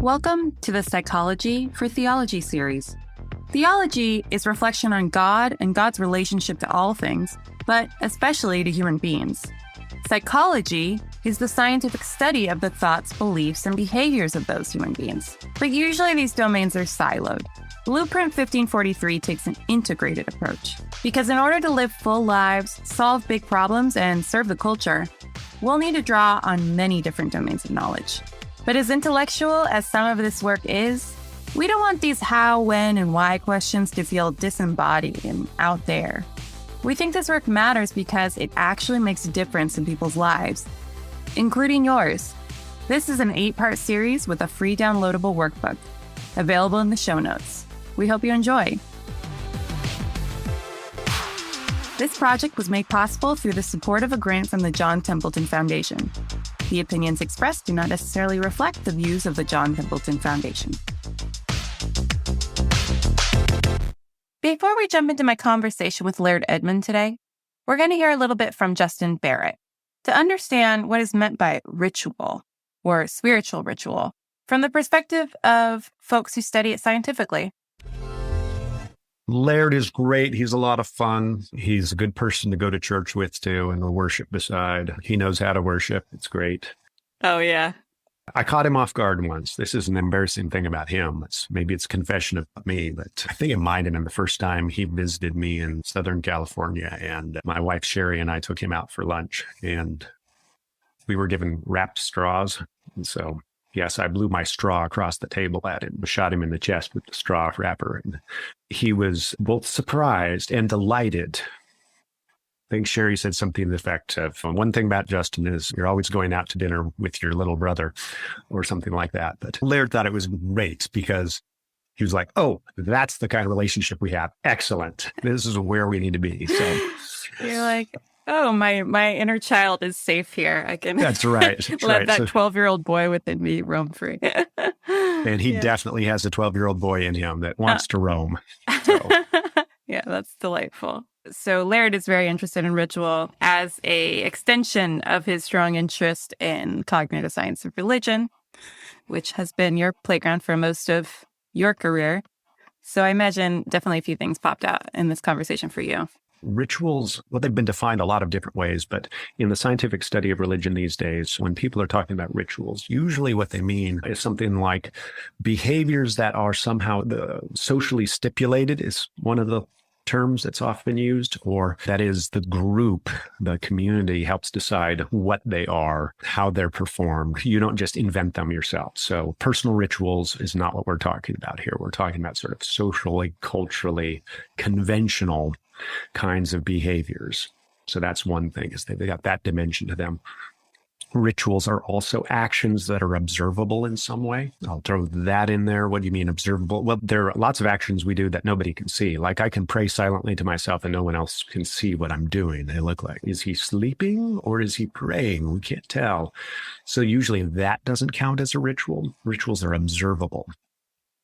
Welcome to the Psychology for Theology series. Theology is reflection on God and God's relationship to all things, but especially to human beings. Psychology is the scientific study of the thoughts, beliefs, and behaviors of those human beings. But usually these domains are siloed. Blueprint 1543 takes an integrated approach, because in order to live full lives, solve big problems, and serve the culture, we'll need to draw on many different domains of knowledge. But as intellectual as some of this work is, we don't want these how, when, and why questions to feel disembodied and out there. We think this work matters because it actually makes a difference in people's lives, including yours. This is an 8-part series with a free downloadable workbook, available in the show notes. We hope you enjoy. This project was made possible through the support of a grant from the John Templeton Foundation. The opinions expressed do not necessarily reflect the views of the John Templeton Foundation. Before we jump into my conversation with Laird Edman today, we're going to hear a little bit from Justin Barrett to understand what is meant by ritual or spiritual ritual from the perspective of folks who study it scientifically. Laird is great. He's a lot of fun. He's a good person to go to church with, too, and to worship beside. He knows how to worship. It's great. Oh, yeah. I caught him off guard once. This is an embarrassing thing about him. Maybe it's a confession of me, but I think it minded him the first time he visited me in Southern California. And my wife, Sherry, and I took him out for lunch, and we were given wrapped straws. And so, yes, I blew my straw across the table at him, shot him in the chest with the straw wrapper. And he was both surprised and delighted. I think Sherry said something to the effect of, one thing about Justin is you're always going out to dinner with your little brother or something like that. But Laird thought it was great because he was like, oh, that's the kind of relationship we have. Excellent. This is where we need to be. So you're like, oh, my inner child is safe here. I can That's right. That's let right. that 12-year-old boy within me roam free. And he definitely has a 12-year-old boy in him that wants to roam. So. Yeah, that's delightful. So Laird is very interested in ritual as a extension of his strong interest in cognitive science of religion, which has been your playground for most of your career. So I imagine definitely a few things popped out in this conversation for you. Rituals, well, they've been defined a lot of different ways, but in the scientific study of religion these days, when people are talking about rituals, usually what they mean is something like behaviors that are somehow socially stipulated is one of the terms that's often used, or that is the group, the community helps decide what they are, how they're performed. You don't just invent them yourself. So personal rituals is not what we're talking about here. We're talking about sort of socially, culturally, conventional kinds of behaviors. So that's one thing, is they've got that dimension to them. Rituals are also actions that are observable in some way. I'll throw that in there. What do you mean observable? Well, there are lots of actions we do that nobody can see. Like I can pray silently to myself and no one else can see what I'm doing. They look like, is he sleeping or is he praying? We can't tell. So usually that doesn't count as a ritual. Rituals are observable,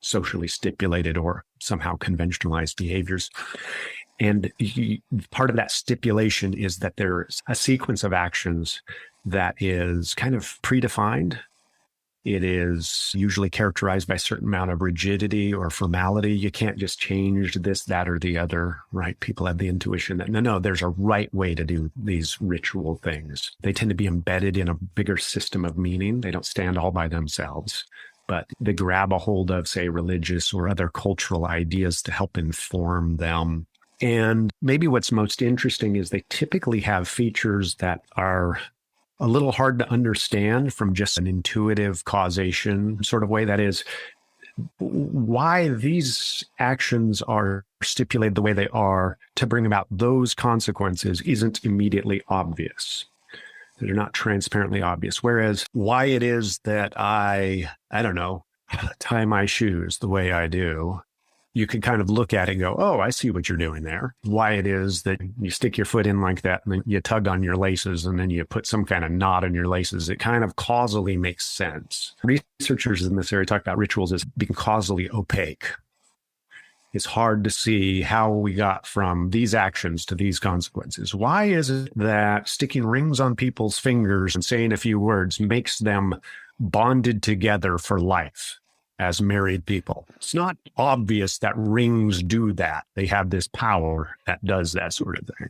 socially stipulated or somehow conventionalized behaviors. And part of that stipulation is that there's a sequence of actions that is kind of predefined. It is usually characterized by a certain amount of rigidity or formality. You can't just change this, that, or the other, right? People have the intuition that, no, there's a right way to do these ritual things. They tend to be embedded in a bigger system of meaning. They don't stand all by themselves, but they grab a hold of, say, religious or other cultural ideas to help inform them. And maybe what's most interesting is they typically have features that are a little hard to understand from just an intuitive causation sort of way. That is, why these actions are stipulated the way they are to bring about those consequences isn't immediately obvious. They're not transparently obvious. Whereas why it is that I don't know, tie my shoes the way I do, you can kind of look at it and go, oh, I see what you're doing there. Why it is that you stick your foot in like that and then you tug on your laces and then you put some kind of knot in your laces. It kind of causally makes sense. Researchers in this area talk about rituals as being causally opaque. It's hard to see how we got from these actions to these consequences. Why is it that sticking rings on people's fingers and saying a few words makes them bonded together for life? as married people. It's not obvious that rings do that. They have this power that does that sort of thing.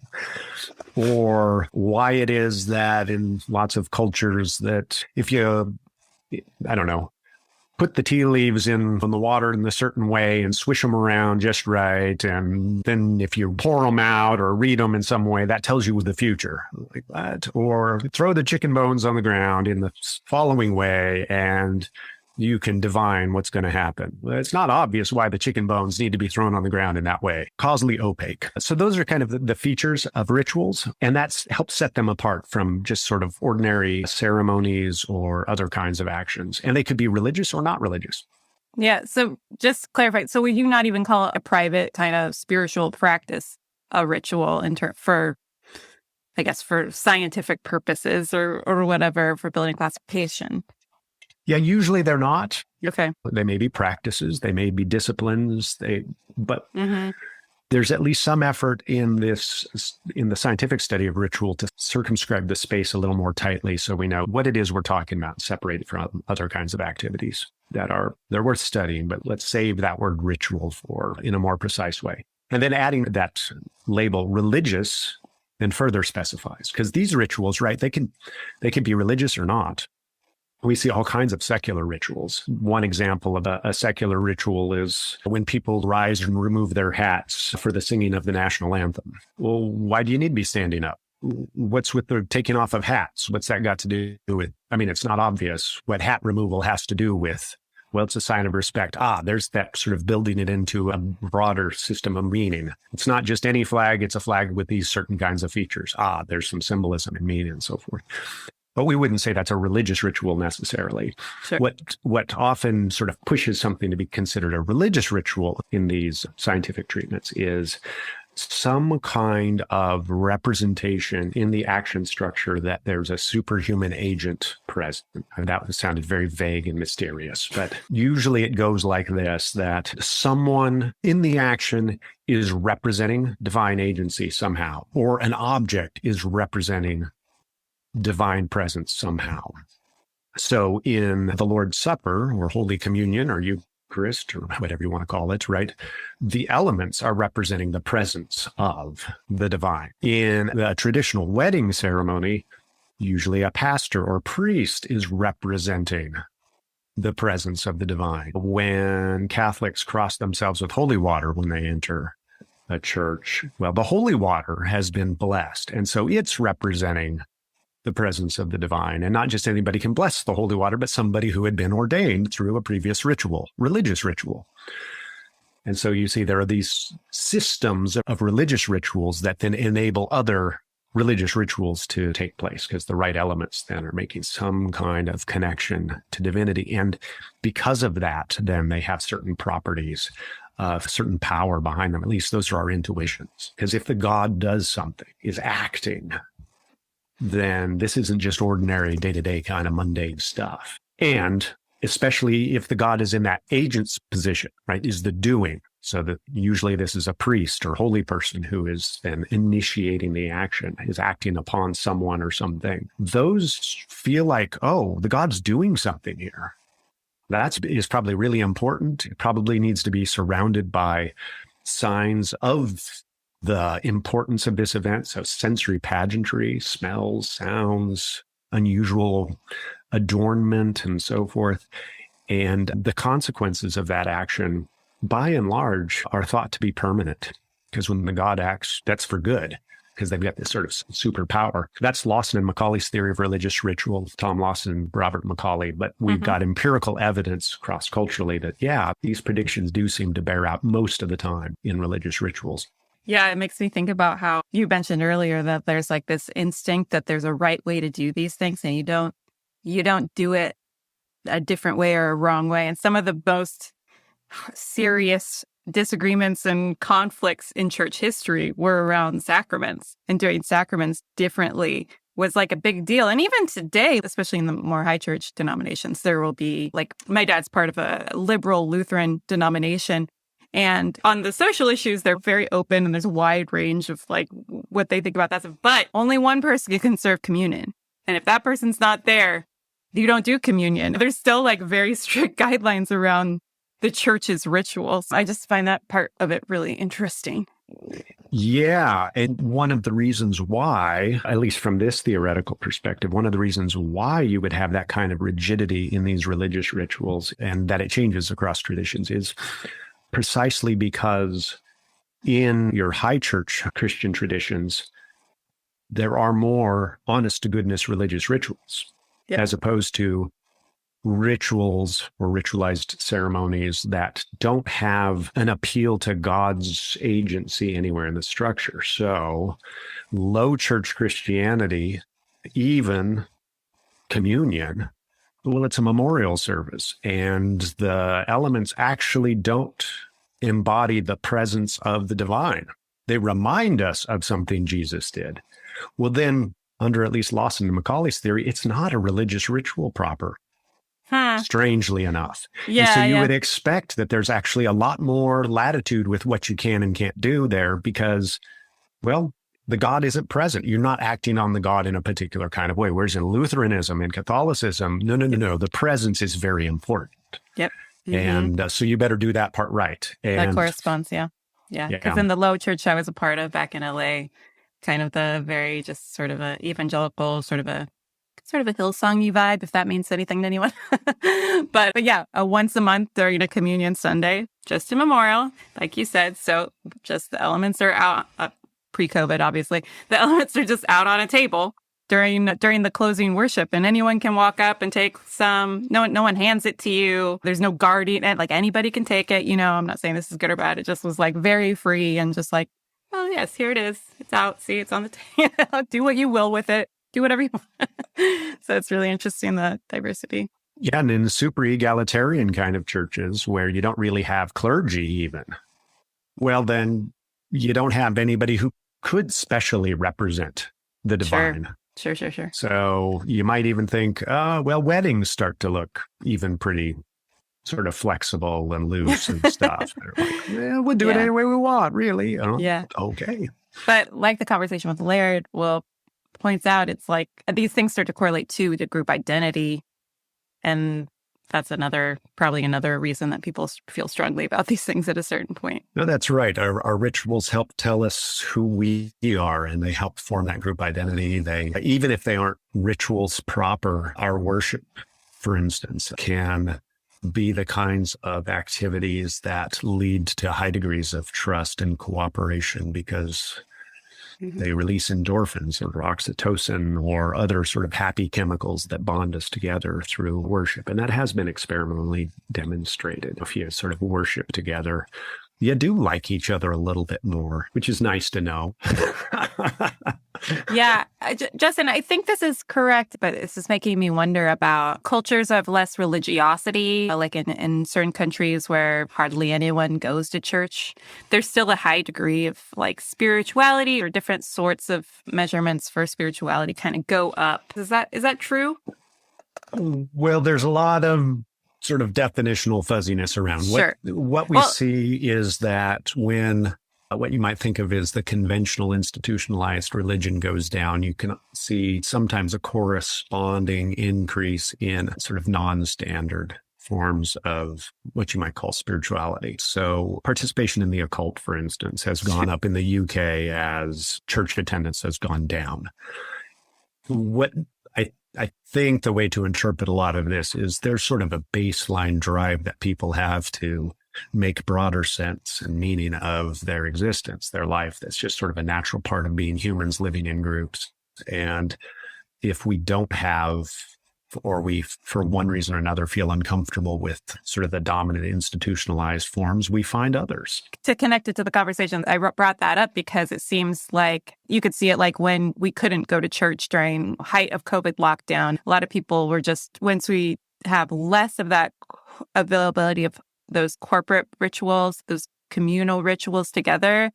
Or why it is that in lots of cultures that if you, I don't know, put the tea leaves in the water in a certain way and swish them around just right. And then if you pour them out or read them in some way, that tells you the future. Like that. Or throw the chicken bones on the ground in the following way and you can divine what's going to happen. It's not obvious why the chicken bones need to be thrown on the ground in that way. Causally opaque. So those are kind of the features of rituals, and that helps set them apart from just sort of ordinary ceremonies or other kinds of actions. And they could be religious or not religious. Yeah. So just clarify. So would you not even call it a private kind of spiritual practice, a ritual for scientific purposes or whatever, for building classification? Yeah, usually they're not. Okay. They may be practices, they may be disciplines, but there's at least some effort in the scientific study of ritual to circumscribe the space a little more tightly so we know what it is we're talking about, separated from other kinds of activities they're worth studying, but let's save that word ritual for in a more precise way. And then adding that label religious then further specifies, because these rituals, right, they can be religious or not. We see all kinds of secular rituals. One example of a secular ritual is when people rise and remove their hats for the singing of the national anthem. Well, why do you need to be standing up? What's with the taking off of hats? What's that got to do with? I mean, it's not obvious what hat removal has to do with. Well, it's a sign of respect. There's that sort of building it into a broader system of meaning. It's not just any flag. It's a flag with these certain kinds of features. There's some symbolism and meaning and so forth. But we wouldn't say that's a religious ritual necessarily. Sure. What often sort of pushes something to be considered a religious ritual in these scientific treatments is some kind of representation in the action structure that there's a superhuman agent present. And that sounded very vague and mysterious, but usually it goes like this, that someone in the action is representing divine agency somehow, or an object is representing divine presence somehow. So in the Lord's Supper or Holy Communion or Eucharist or whatever you want to call it, right? The elements are representing the presence of the divine. In the traditional wedding ceremony, usually a pastor or priest is representing the presence of the divine. When Catholics cross themselves with holy water when they enter a church, well, the holy water has been blessed. And so it's representing the presence of the divine. And not just anybody can bless the holy water, but somebody who had been ordained through a previous ritual, religious ritual. And so you see there are these systems of religious rituals that then enable other religious rituals to take place, because the right elements then are making some kind of connection to divinity. And because of that, then they have certain properties, certain power behind them. At least those are our intuitions. Because if the God does something, is acting, then this isn't just ordinary day-to-day kind of mundane stuff. And especially if the God is in that agent's position, right, is the doing. So that usually this is a priest or holy person who is then initiating the action, is acting upon someone or something. Those feel like, the God's doing something here. That is probably really important. It probably needs to be surrounded by signs of the importance of this event. So sensory pageantry, smells, sounds, unusual adornment, and so forth. And the consequences of that action, by and large, are thought to be permanent. Because when the God acts, that's for good, because they've got this sort of superpower. That's Lawson and Macaulay's theory of religious ritual, Tom Lawson and Robert Macaulay. But we've got empirical evidence cross-culturally that, these predictions do seem to bear out most of the time in religious rituals. Yeah, it makes me think about how you mentioned earlier that there's like this instinct that there's a right way to do these things, and you don't do it a different way or a wrong way. And some of the most serious disagreements and conflicts in church history were around sacraments, and doing sacraments differently was like a big deal. And even today, especially in the more high church denominations, there will be, like, my dad's part of a liberal Lutheran denomination. And on the social issues, they're very open, and there's a wide range of like what they think about that stuff. But only one person can serve communion. And if that person's not there, you don't do communion. There's still like very strict guidelines around the church's rituals. I just find that part of it really interesting. Yeah. And one of the reasons why, at least from this theoretical perspective, one of the reasons why you would have that kind of rigidity in these religious rituals and that it changes across traditions is precisely because in your high church Christian traditions, there are more honest to goodness religious rituals, as opposed to rituals or ritualized ceremonies that don't have an appeal to God's agency anywhere in the structure. So low church Christianity, even communion, well, it's a memorial service, and the elements actually don't embody the presence of the divine. They remind us of something Jesus did. Well, then, under at least Lawson and Macaulay's theory, it's not a religious ritual proper. Strangely enough. Yeah, and so you would expect that there's actually a lot more latitude with what you can and can't do there because, well, the God isn't present. You're not acting on the God in a particular kind of way. Whereas in Lutheranism and Catholicism, no. The presence is very important. Yep. Mm-hmm. And so you better do that part right. And that corresponds, yeah. Because in the low church I was a part of back in LA, kind of the very just sort of a evangelical, sort of a Hillsongy vibe, if that means anything to anyone. but yeah, a once a month during a communion Sunday, just a memorial, like you said. So just the elements are out, pre-COVID, obviously. The elements are just out on a table during the closing worship, and anyone can walk up and take some. No one hands it to you. There's no guardian, like anybody can take it. I'm not saying this is good or bad. It just was like very free and just like, oh yes, here it is. It's out. See, it's on the table. Do what you will with it. Do whatever you want. So it's really interesting, the diversity. Yeah, and in super egalitarian kind of churches where you don't really have clergy even, well, then you don't have anybody who could specially represent the divine. Sure. So you might even think, weddings start to look even pretty sort of flexible and loose and stuff. They're like, we'll do it any way we want, really. Yeah. Okay. But like the conversation with Laird, points out, it's like these things start to correlate to the group identity. And that's probably another reason that people feel strongly about these things at a certain point. No, that's right. Our rituals help tell us who we are, and they help form that group identity. Even if they aren't rituals proper, our worship, for instance, can be the kinds of activities that lead to high degrees of trust and cooperation because they release endorphins or oxytocin or other sort of happy chemicals that bond us together through worship. And that has been experimentally demonstrated. If you sort of worship together, you do like each other a little bit more, which is nice to know. Yeah. Justin, I think this is correct, but this is making me wonder about cultures of less religiosity, like in certain countries where hardly anyone goes to church. There's still a high degree of like spirituality, or different sorts of measurements for spirituality kind of go up. Is that true? Well, there's a lot of sort of definitional fuzziness around. Sure. What we see is that when what you might think of as the conventional institutionalized religion goes down, you can see sometimes a corresponding increase in sort of non-standard forms of what you might call spirituality. So participation in the occult, for instance, has gone up in the UK as church attendance has gone down. What I think the way to interpret a lot of this is there's sort of a baseline drive that people have to make broader sense and meaning of their existence, their life. That's just sort of a natural part of being humans living in groups. And if we don't have, or we, for one reason or another, feel uncomfortable with sort of the dominant institutionalized forms, we find others. To connect it to the conversation, I brought that up because it seems like you could see it like when we couldn't go to church during height of COVID lockdown. A lot of people were just, once we have less of that availability of those corporate rituals, those communal rituals together,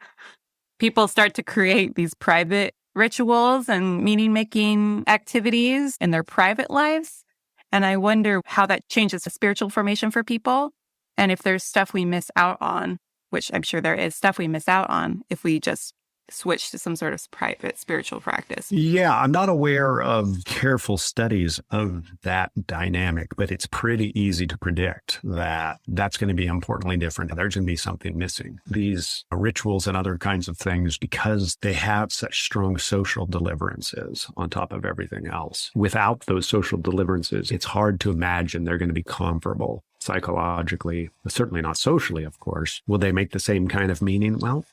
people start to create these private rituals and meaning-making activities in their private lives. And I wonder how that changes the spiritual formation for people. And if there's stuff we miss out on, which I'm sure there is stuff we miss out on if we just switch to some sort of private spiritual practice. Yeah, I'm not aware of careful studies of that dynamic, but it's pretty easy to predict that that's going to be importantly different. There's going to be something missing. These rituals and other kinds of things, because they have such strong social deliverances on top of everything else. Without those social deliverances, it's hard to imagine they're going to be comparable psychologically, certainly not socially, of course. Will they make the same kind of meaning? Well,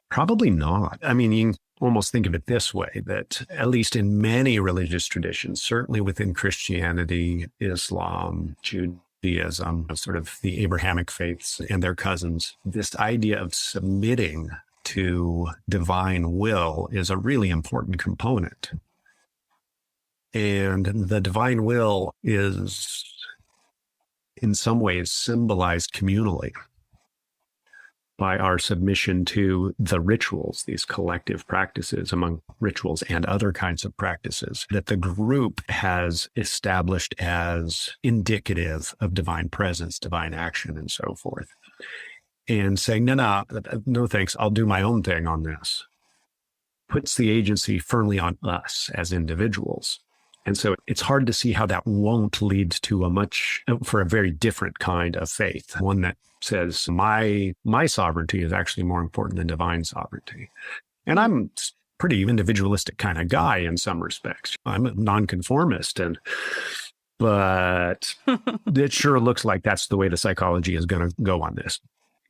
probably not. I mean, you can almost think of it this way, that at least in many religious traditions, certainly within Christianity, Islam, Judaism, sort of the Abrahamic faiths and their cousins, this idea of submitting to divine will is a really important component. And the divine will is in some ways symbolized communally by our submission to the rituals, these collective practices among rituals and other kinds of practices that the group has established as indicative of divine presence, divine action, and so forth. And saying, no thanks, I'll do my own thing on this, puts the agency firmly on us as individuals. And so it's hard to see how that won't lead to a very different kind of faith, one that says my sovereignty is actually more important than divine sovereignty. And I'm a pretty individualistic kind of guy in some respects. I'm a nonconformist, but it sure looks like that's the way the psychology is going to go on this.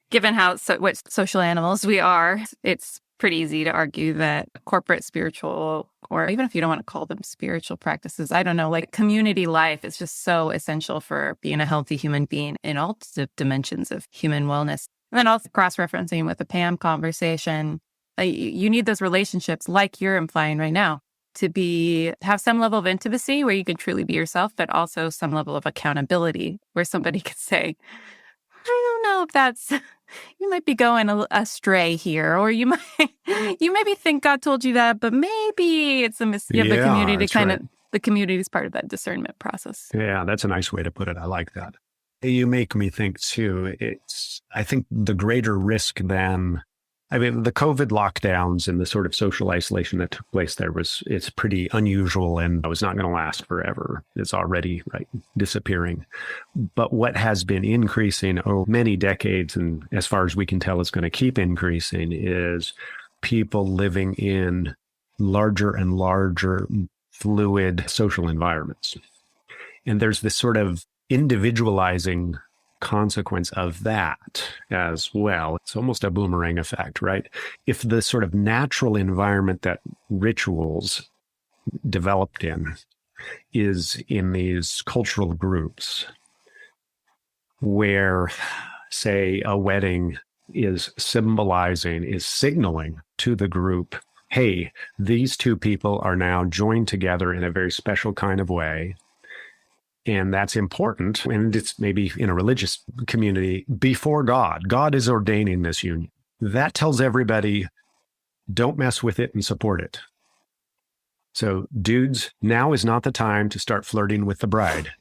Given what social animals we are, it's pretty easy to argue that corporate spiritual, or even if you don't want to call them spiritual practices, I don't know, like community life is just so essential for being a healthy human being in all dimensions of human wellness. And then also cross-referencing with the Pam conversation, you need those relationships like you're implying right now to have some level of intimacy where you can truly be yourself, but also some level of accountability where somebody could say, I don't know if that's, you might be going astray here, or you maybe think God told you that, but maybe it's a mistake. You have the community the community is part of that discernment process. Yeah, that's a nice way to put it. I like that. You make me think too, I think the greater risk than, the COVID lockdowns and the sort of social isolation that took place there it's pretty unusual, and it was not going to last forever. It's already disappearing. But what has been increasing over many decades, and as far as we can tell, it's going to keep increasing, is people living in larger and larger fluid social environments. And there's this sort of individualizing consequence of that as well. It's almost a boomerang effect, right? If the sort of natural environment that rituals developed in is in these cultural groups where, say, a wedding is signaling to the group, hey, these two people are now joined together in a very special kind of way. And that's important. And it's maybe in a religious community before God. God is ordaining this union. That tells everybody, don't mess with it and support it. So dudes, now is not the time to start flirting with the bride.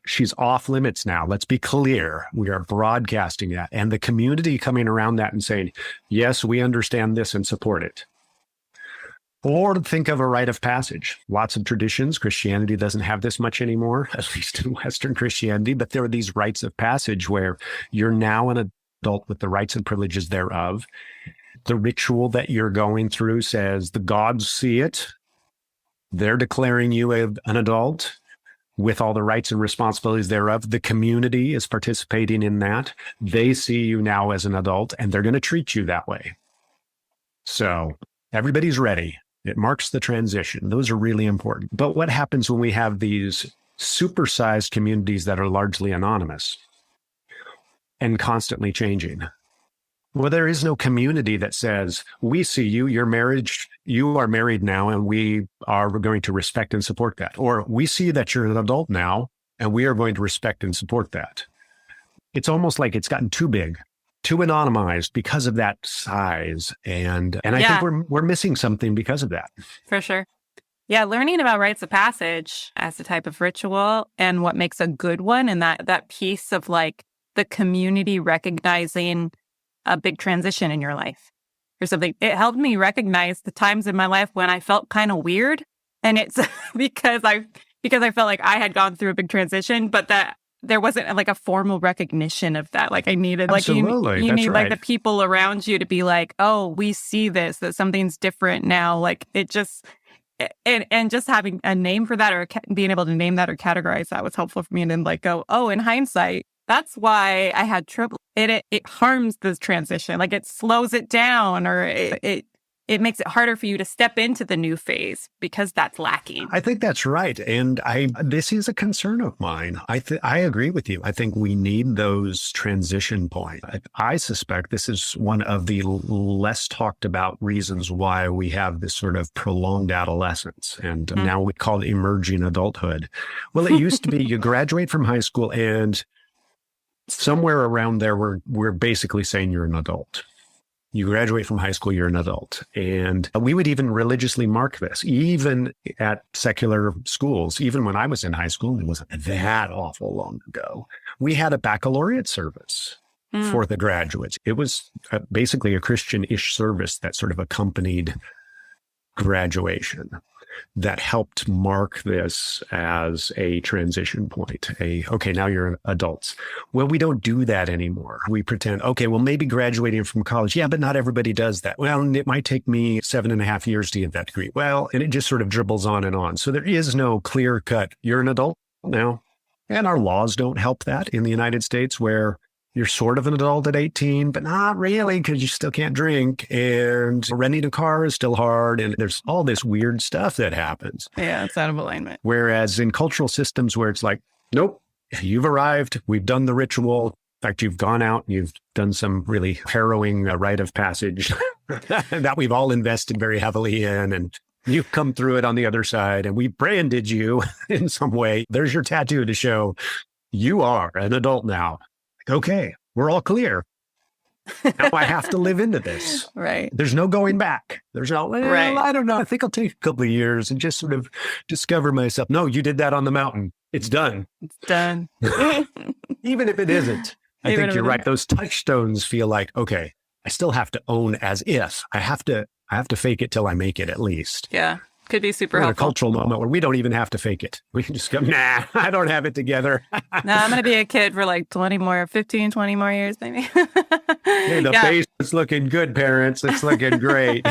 She's off limits now. Let's be clear. We are broadcasting that. And the community coming around that and saying, yes, we understand this and support it. Or think of a rite of passage. Lots of traditions. Christianity doesn't have this much anymore, at least in Western Christianity, but there are these rites of passage where you're now an adult with the rights and privileges thereof. The ritual that you're going through says the gods see it. They're declaring you an adult with all the rights and responsibilities thereof. The community is participating in that. They see you now as an adult, and they're going to treat you that way. So everybody's ready. It marks the transition. Those are really important. But what happens when we have these supersized communities that are largely anonymous and constantly changing? Well, there is no community that says, we see you, you are married now, and we are going to respect and support that. Or we see that you're an adult now, and we are going to respect and support that. It's almost like it's gotten too big, too anonymized because of that size. And I think we're missing something because of that. For sure. Yeah, learning about rites of passage as a type of ritual and what makes a good one, and that piece of like the community recognizing a big transition in your life. or something. It helped me recognize the times in my life when I felt kind of weird. And it's because I felt like I had gone through a big transition, but that there wasn't like a formal recognition of that. Like I needed, Absolutely. you need right. like the people around you to be like, oh, we see this, that something's different now. Like it just, and just having a name for that or being able to name that or categorize that was helpful for me. And then like go, oh, in hindsight, that's why I had trouble. It harms the transition. Like it slows it down, or it makes it harder for you to step into the new phase because that's lacking. I think that's right. And this is a concern of mine. I agree with you. I think we need those transition points. I suspect this is one of the less talked about reasons why we have this sort of prolonged adolescence. And now we call it emerging adulthood. Well, it used to be you graduate from high school and somewhere around there, we're basically saying you're an adult. You graduate from high school, you're an adult. And we would even religiously mark this, even at secular schools. Even when I was in high school, it wasn't that awful long ago. We had a baccalaureate service for the graduates. It was basically a Christian-ish service that sort of accompanied graduation that helped mark this as a transition point. Okay, now you're adults. Well, we don't do that anymore. We pretend, okay, well, maybe graduating from college. Yeah, but not everybody does that. Well, it might take me 7.5 years to get that degree. Well, and it just sort of dribbles on and on. So there is no clear cut, you're an adult now. And our laws don't help that in the United States, where you're sort of an adult at 18, but not really, because you still can't drink, and renting a car is still hard, and there's all this weird stuff that happens. Yeah, it's out of alignment. Whereas in cultural systems where it's like, nope, you've arrived, we've done the ritual. In fact, you've gone out and you've done some really harrowing rite of passage that we've all invested very heavily in, and you've come through it on the other side, and we branded you in some way. There's your tattoo to show you are an adult now. Okay, we're all clear. Now I have to live into this. Right. There's no going back. There's no, well, I don't know. I think I'll take a couple of years and just sort of discover myself. No, you did that on the mountain. It's done. It's done. Even if it isn't. I think you're right. Those touchstones feel like, okay, I still have to own as if. I have to fake it till I make it at least. Yeah. Could be super We're helpful. in a cultural moment where we don't even have to fake it. We can just go, nah, I don't have it together. No, I'm going to be a kid for like 20 more years, maybe. Hey, the face is looking good, parents. It's looking great.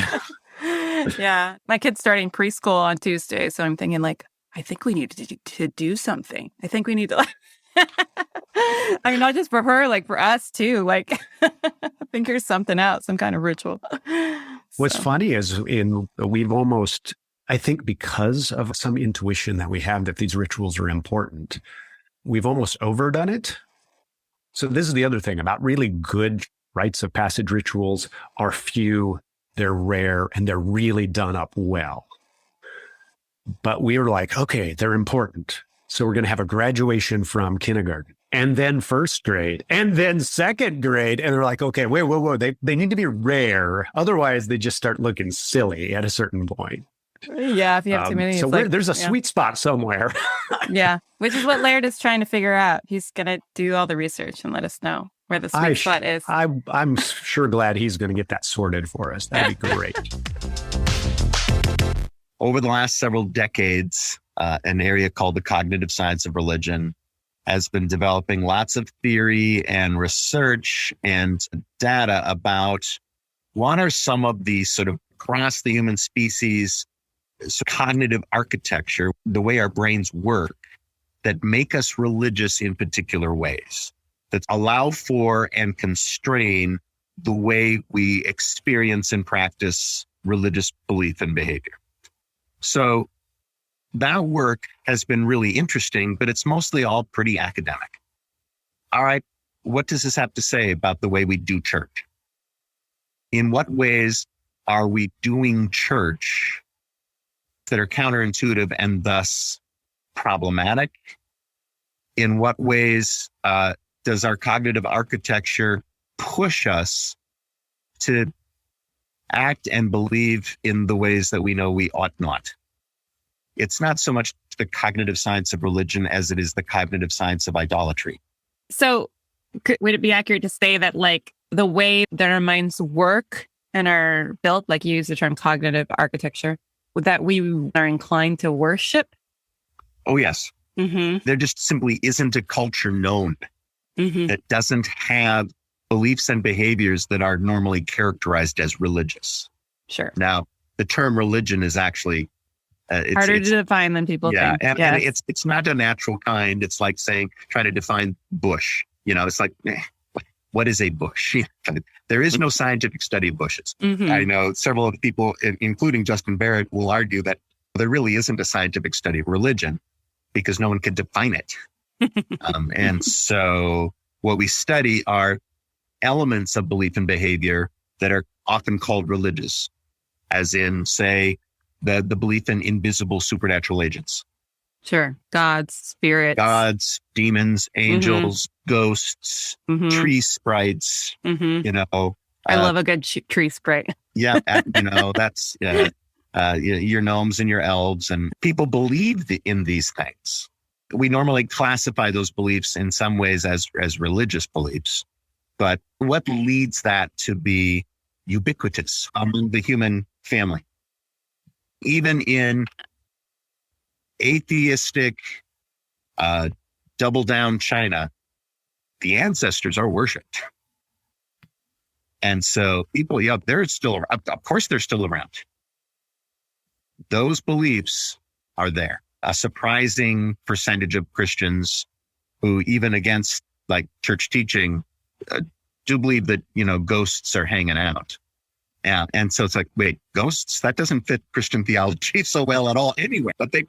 Yeah. My kid's starting preschool on Tuesday. So I'm thinking like, I think we need to do something. I think we need to like, I mean, not just for her, like for us too. Like, I think there's something out, some kind of ritual. What's funny is we've almost, I think because of some intuition that we have that these rituals are important, we've almost overdone it. So this is the other thing about really good rites of passage rituals are few, they're rare, and they're really done up well. But we were like, okay, they're important. So we're going to have a graduation from kindergarten and then first grade and then second grade. And they're like, okay, whoa. They need to be rare. Otherwise, they just start looking silly at a certain point. Yeah, if you have too many. So there's a sweet spot somewhere. Yeah, which is what Laird is trying to figure out. He's going to do all the research and let us know where the sweet spot is. I'm sure glad he's going to get that sorted for us. That'd be great. Over the last several decades, an area called the cognitive science of religion has been developing lots of theory and research and data about what are some of the sort of across the human species cognitive architecture, the way our brains work, that make us religious in particular ways, that allow for and constrain the way we experience and practice religious belief and behavior. So that work has been really interesting, but it's mostly all pretty academic. All right, what does this have to say about the way we do church? In what ways are we doing church that are counterintuitive and thus problematic? In what ways does our cognitive architecture push us to act and believe in the ways that we know we ought not? It's not so much the cognitive science of religion as it is the cognitive science of idolatry. So would it be accurate to say that like the way that our minds work and are built, like you use the term cognitive architecture, that we are inclined to worship? Oh, yes. There just simply isn't a culture known that doesn't have beliefs and behaviors that are normally characterized as religious. Sure. Now, the term religion is actually harder to define than people think. And it's not a natural kind. It's like trying to define bush. It's like, what is a bush? There is no scientific study of bushes. I know several of the people, including Justin Barrett, will argue that there really isn't a scientific study of religion because no one can define it. And so what we study are elements of belief and behavior that are often called religious, as in, say, the belief in invisible supernatural agents. Sure. Gods, spirits. Gods, demons, angels, ghosts, tree sprites, I love a good tree sprite. Yeah. That's your gnomes and your elves, and people believe in these things. We normally classify those beliefs in some ways as religious beliefs, but what leads that to be ubiquitous among the human family? Even in atheistic, double down China, the ancestors are worshipped. And so people, they're still around. Of course, they're still around. Those beliefs are there. A surprising percentage of Christians who, even against like church teaching, do believe that, ghosts are hanging out. Yeah. And so it's like, wait, ghosts? That doesn't fit Christian theology so well at all anyway. But Brad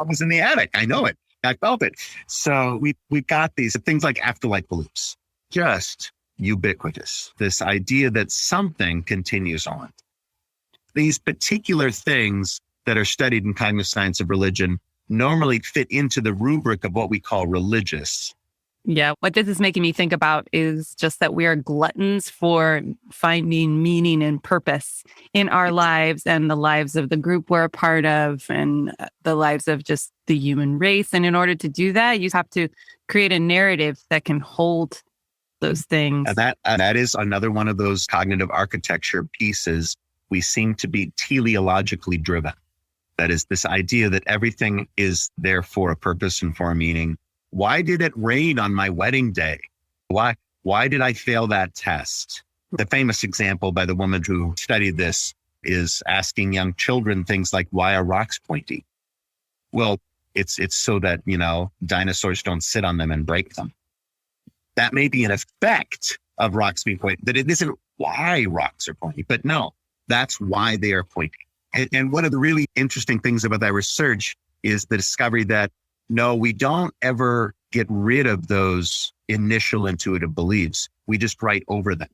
was in the attic. I know it. I felt it. So we've got these things like afterlife beliefs, just ubiquitous. This idea that something continues on. These particular things that are studied in cognitive science of religion normally fit into the rubric of what we call religious. Yeah. What this is making me think about is just that we are gluttons for finding meaning and purpose in our lives and the lives of the group we're a part of and the lives of just the human race. And in order to do that, you have to create a narrative that can hold those things. And that is another one of those cognitive architecture pieces. We seem to be teleologically driven. That is this idea that everything is there for a purpose and for a meaning. Why did it rain on my wedding day? Why did I fail that test? The famous example by the woman who studied this is asking young children things like, why are rocks pointy? Well, it's so that, dinosaurs don't sit on them and break them. That may be an effect of rocks being pointy, but it isn't why rocks are pointy. But no, that's why they are pointy. And one of the really interesting things about that research is the discovery that no, we don't ever get rid of those initial intuitive beliefs. We just write over them.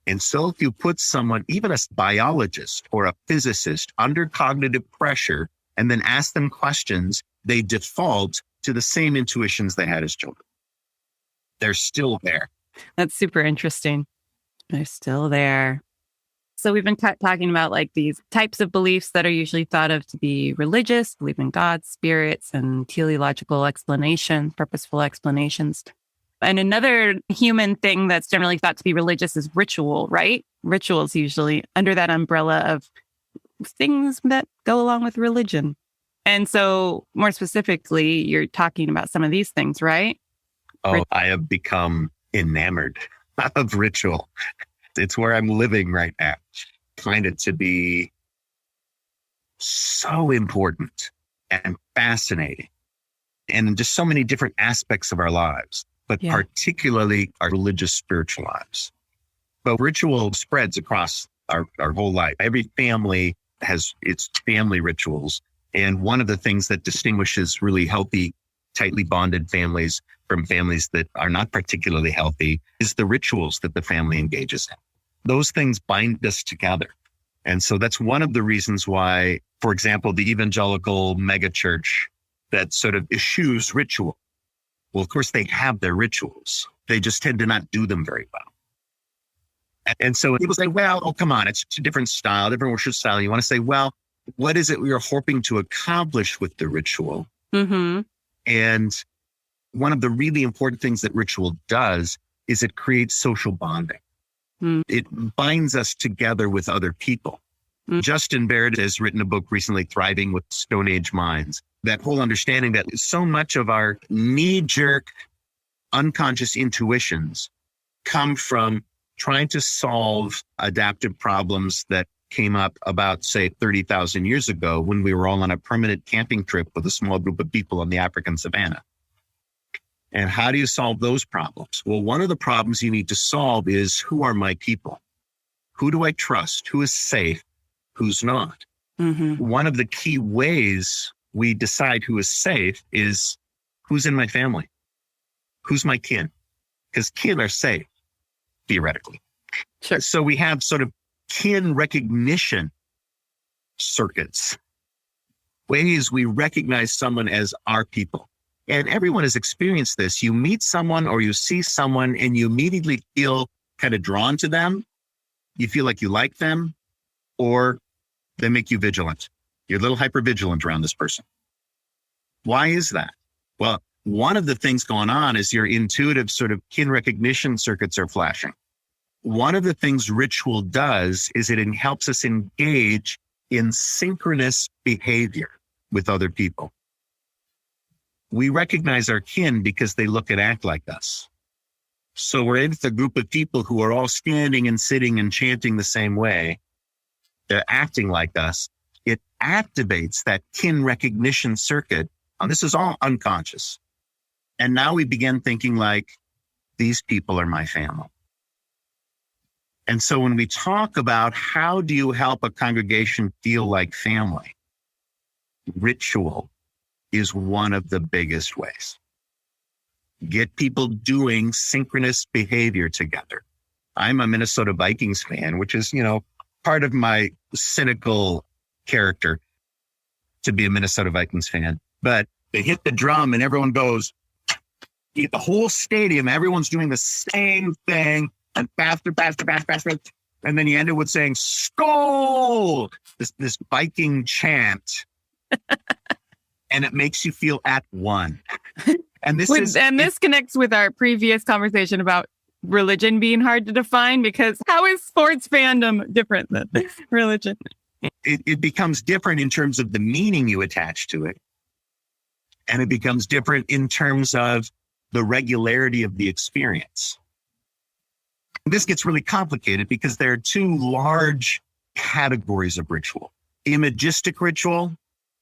And so if you put someone, even a biologist or a physicist, under cognitive pressure and then ask them questions, they default to the same intuitions they had as children. They're still there. That's super interesting. They're still there. So we've been talking about like these types of beliefs that are usually thought of to be religious, believe in God, spirits, and teleological explanations, purposeful explanations. And another human thing that's generally thought to be religious is ritual, right? Rituals usually under that umbrella of things that go along with religion. And so more specifically, you're talking about some of these things, right? Oh, I have become enamored of ritual. It's where I'm living right now. I find it to be so important and fascinating and in just so many different aspects of our lives, but particularly our religious spiritual lives. But ritual spreads across our whole life. Every family has its family rituals. And one of the things that distinguishes really healthy, tightly bonded families from families that are not particularly healthy is the rituals that the family engages in. Those things bind us together. And so that's one of the reasons why, for example, the evangelical megachurch that sort of eschews ritual. Well, of course, they have their rituals. They just tend to not do them very well. And so people say, well, oh, come on, it's a different style, different worship style. You want to say, well, what is it we are hoping to accomplish with the ritual? Mm-hmm. And one of the really important things that ritual does is it creates social bonding. It binds us together with other people. Justin Baird has written a book recently, Thriving with Stone Age Minds. That whole understanding that so much of our knee-jerk, unconscious intuitions come from trying to solve adaptive problems that came up about, say, 30,000 years ago when we were all on a permanent camping trip with a small group of people on the African savannah. And how do you solve those problems? Well, one of the problems you need to solve is, who are my people? Who do I trust? Who is safe? Who's not? One of the key ways we decide who is safe is, who's in my family? Who's my kin? Because kin are safe, theoretically. Sure. So we have sort of kin recognition circuits, ways we recognize someone as our people. And everyone has experienced this. You meet someone or you see someone and you immediately feel kind of drawn to them. You feel like you like them, or they make you vigilant. You're a little hypervigilant around this person. Why is that? Well, one of the things going on is your intuitive sort of kin recognition circuits are flashing. One of the things ritual does is it helps us engage in synchronous behavior with other people. We recognize our kin because they look and act like us. So we're in a group of people who are all standing and sitting and chanting the same way. They're acting like us. It activates that kin recognition circuit. And this is all unconscious. And now we begin thinking like, these people are my family. And so when we talk about how do you help a congregation feel like family, ritual is one of the biggest ways. Get people doing synchronous behavior together. I'm a Minnesota Vikings fan, which is, part of my cynical character to be a Minnesota Vikings fan. But they hit the drum and everyone goes, you get the whole stadium, everyone's doing the same thing and faster. And then you end it with saying, "Skol!" This Viking chant. And it makes you feel at one. And this connects with our previous conversation about religion being hard to define, because how is sports fandom different than religion? It becomes different in terms of the meaning you attach to it. And it becomes different in terms of the regularity of the experience. This gets really complicated because there are two large categories of ritual: imagistic ritual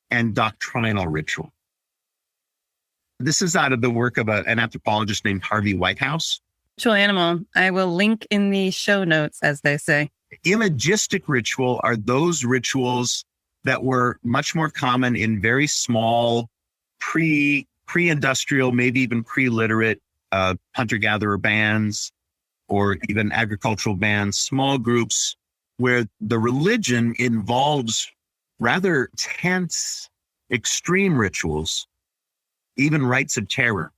and doctrinal ritual. This is out of the work of an anthropologist named Harvey Whitehouse. Ritual animal. I will link in the show notes, as they say. Imagistic ritual are those rituals that were much more common in very small, pre-industrial, maybe even pre-literate hunter-gatherer bands, or even agricultural bands, small groups where the religion involves rather tense, extreme rituals, even rites of terror,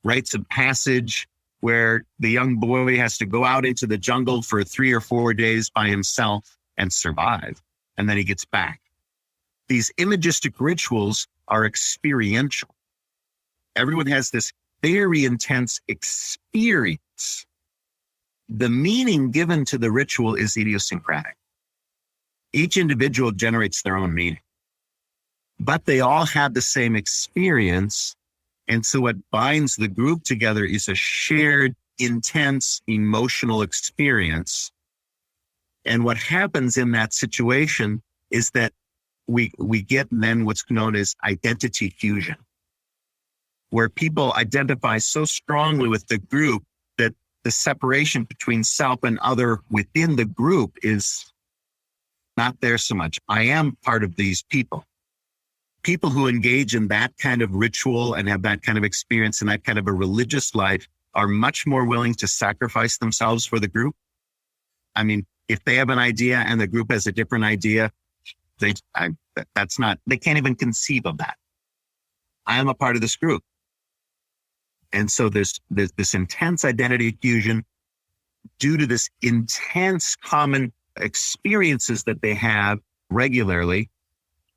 rites of passage, where the young boy has to go out into the jungle for 3 or 4 days by himself and survive, and then he gets back. These imagistic rituals are experiential. Everyone has this very intense experience. The meaning given to the ritual is idiosyncratic. Each individual generates their own meaning, but they all have the same experience. And so what binds the group together is a shared, intense, emotional experience. And what happens in that situation is that we get then what's known as identity fusion, where people identify so strongly with the group that the separation between self and other within the group is not there so much. I am part of these people. People who engage in that kind of ritual and have that kind of experience and that kind of a religious life are much more willing to sacrifice themselves for the group. I mean, if they have an idea and the group has a different idea, they can't even conceive of that. I am a part of this group. And so there's this intense identity fusion due to this intense common experiences that they have regularly.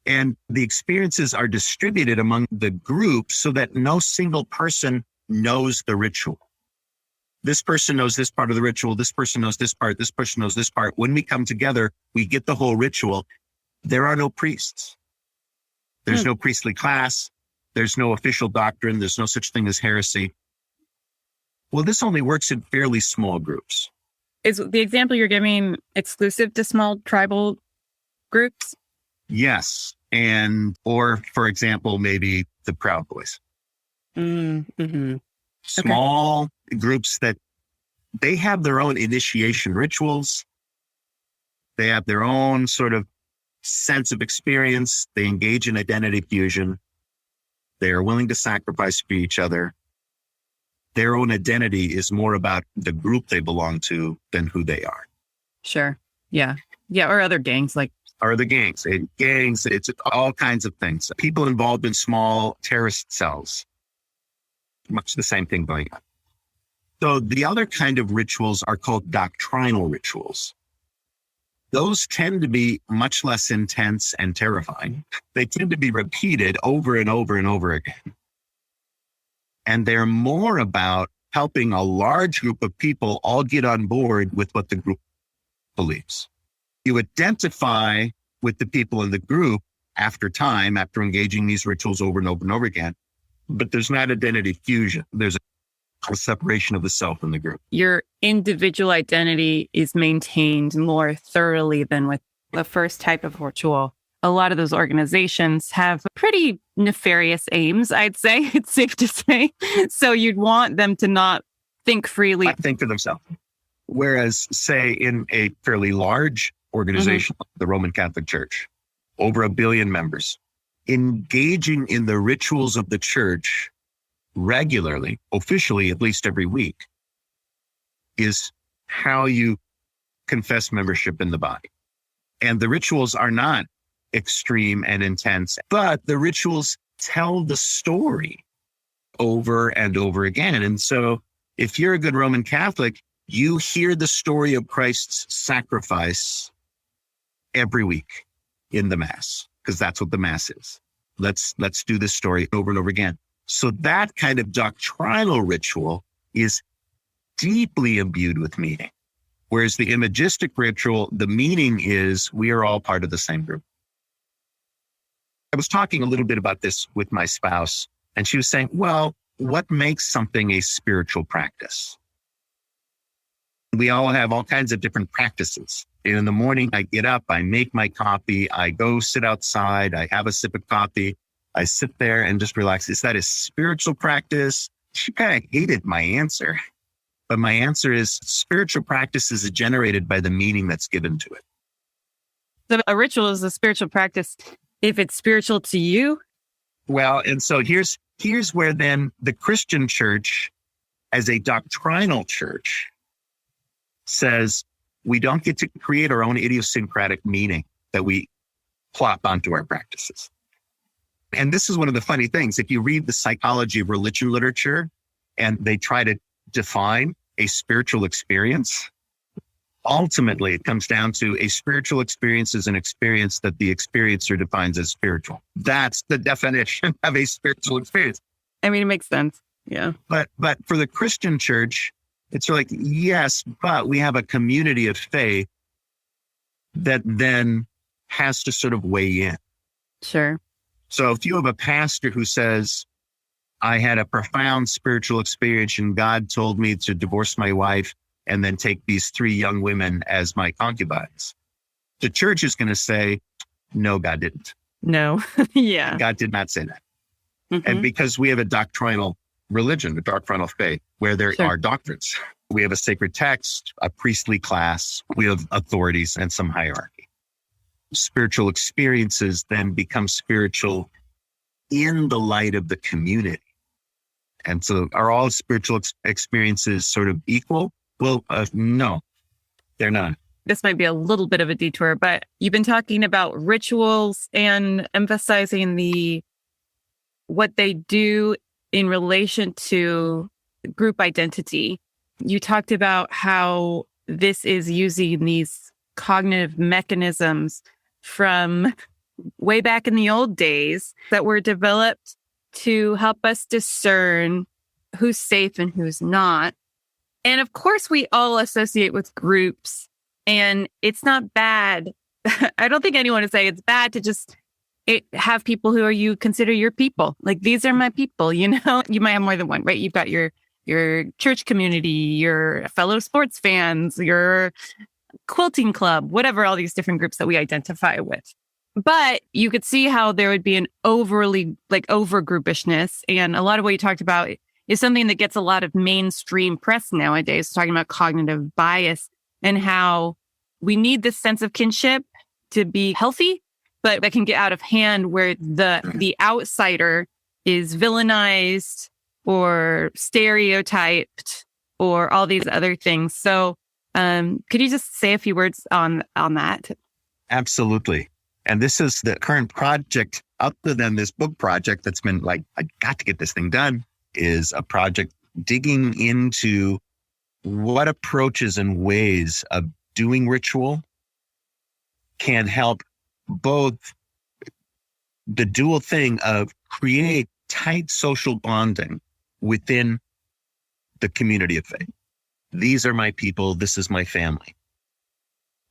And the experiences are distributed among the group so that no single person knows the ritual. This person knows this part of the ritual. This person knows this part. This person knows this part. When we come together, we get the whole ritual. There are no priests. There's no priestly class. There's no official doctrine. There's no such thing as heresy. Well, this only works in fairly small groups. Is the example you're giving exclusive to small tribal groups? Yes. Or for example, maybe the Proud Boys. Mm-hmm. Small groups that they have their own initiation rituals. They have their own sort of sense of experience. They engage in identity fusion. They are willing to sacrifice for each other. Their own identity is more about the group they belong to than who they are. Sure. Yeah. Yeah. Or other gangs like. Or the gangs. It's all kinds of things. People involved in small terrorist cells. Much the same thing going on. So the other kind of rituals are called doctrinal rituals. Those tend to be much less intense and terrifying. They tend to be repeated over and over and over again. And they're more about helping a large group of people all get on board with what the group believes. You identify with the people in the group after time, after engaging these rituals over and over and over again. But there's not identity fusion. There's a separation of the self in the group. Your individual identity is maintained more thoroughly than with the first type of ritual. A lot of those organizations have pretty nefarious aims, I'd say. It's safe to say. So you'd want them to not think freely. Think for themselves. Whereas, say, in a fairly large organization, like the Roman Catholic Church, over 1 billion members, engaging in the rituals of the church regularly, officially, at least every week, is how you confess membership in the body. And the rituals are not extreme and intense, but the rituals tell the story over and over again. And so if you're a good Roman Catholic, you hear the story of Christ's sacrifice every week in the Mass, because that's what the Mass is. Let's do this story over and over again. So that kind of doctrinal ritual is deeply imbued with meaning. Whereas the imagistic ritual, the meaning is we are all part of the same group. I was talking a little bit about this with my spouse, and she was saying, well, what makes something a spiritual practice? We all have all kinds of different practices. In the morning, I get up, I make my coffee, I go sit outside, I have a sip of coffee, I sit there and just relax. Is that a spiritual practice? She kind of hated my answer. But my answer is spiritual practice is generated by the meaning that's given to it. So a ritual is a spiritual practice if it's spiritual to you? Well, and so here's where then the Christian church, as a doctrinal church, says we don't get to create our own idiosyncratic meaning that we plop onto our practices. And this is one of the funny things. If you read the psychology of religion literature and they try to define a spiritual experience, ultimately it comes down to a spiritual experience is an experience that the experiencer defines as spiritual. That's the definition of a spiritual experience. I mean, it makes sense. Yeah. But for the Christian church, it's like, yes, but we have a community of faith that then has to sort of weigh in. Sure. So if you have a pastor who says, I had a profound spiritual experience and God told me to divorce my wife and then take these 3 young women as my concubines, the church is going to say, no, God didn't. No. Yeah. God did not say that. Mm-hmm. And because we have a doctrinal religion, a doctrinal faith, where there Sure. are doctrines, we have a sacred text, a priestly class, we have authorities and some hierarchy. Spiritual experiences then become spiritual in the light of the community. And so are all spiritual experiences sort of equal? Well, no, they're not. This might be a little bit of a detour, but you've been talking about rituals and emphasizing what they do in relation to group identity. You talked about how this is using these cognitive mechanisms from way back in the old days that were developed to help us discern who's safe and who's not. And of course, we all associate with groups, and it's not bad. I don't think anyone would say it's bad to just have people who are you consider your people. Like, these are my people, you know? You might have more than one, right? You've got your church community, your fellow sports fans, your quilting club, whatever, all these different groups that we identify with. But you could see how there would be an overly, like, over groupishness. And a lot of what you talked about is something that gets a lot of mainstream press nowadays, talking about cognitive bias and how we need this sense of kinship to be healthy, but that can get out of hand where the outsider is villainized or stereotyped or all these other things. So could you just say a few words on that? Absolutely. And this is the current project, other than this book project that's been like, I got to get this thing done, is a project digging into what approaches and ways of doing ritual can help both the dual thing of create tight social bonding within the community of faith. These are my people. This is my family.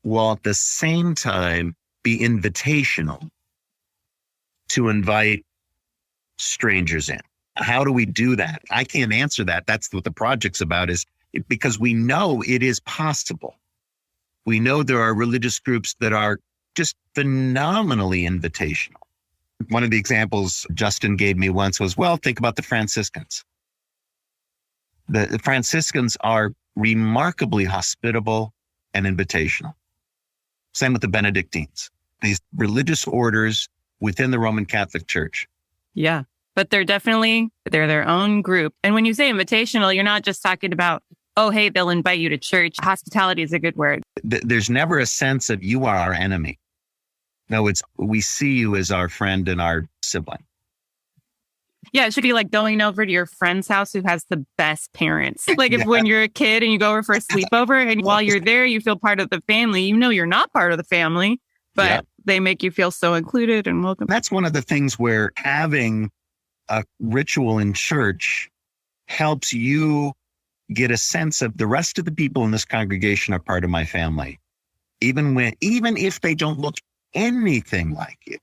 While at the same time, be invitational to invite strangers in. How do we do that? I can't answer that. That's what the project's about, is because we know it is possible. We know there are religious groups that are just phenomenally invitational. One of the examples Justin gave me once was, well, think about the Franciscans. The Franciscans are remarkably hospitable and invitational. Same with the Benedictines, these religious orders within the Roman Catholic Church. Yeah, but they're their own group. And when you say invitational, you're not just talking about, oh, hey, they'll invite you to church. Hospitality is a good word. There's never a sense of you are our enemy. No, it's we see you as our friend and our sibling. Yeah, it should be like going over to your friend's house who has the best parents. Like when you're a kid and you go over for a sleepover, and while you're there, you feel part of the family. You know you're not part of the family, but they make you feel so included and welcome. That's one of the things where having a ritual in church helps you get a sense of the rest of the people in this congregation are part of my family, even if they don't look anything like you.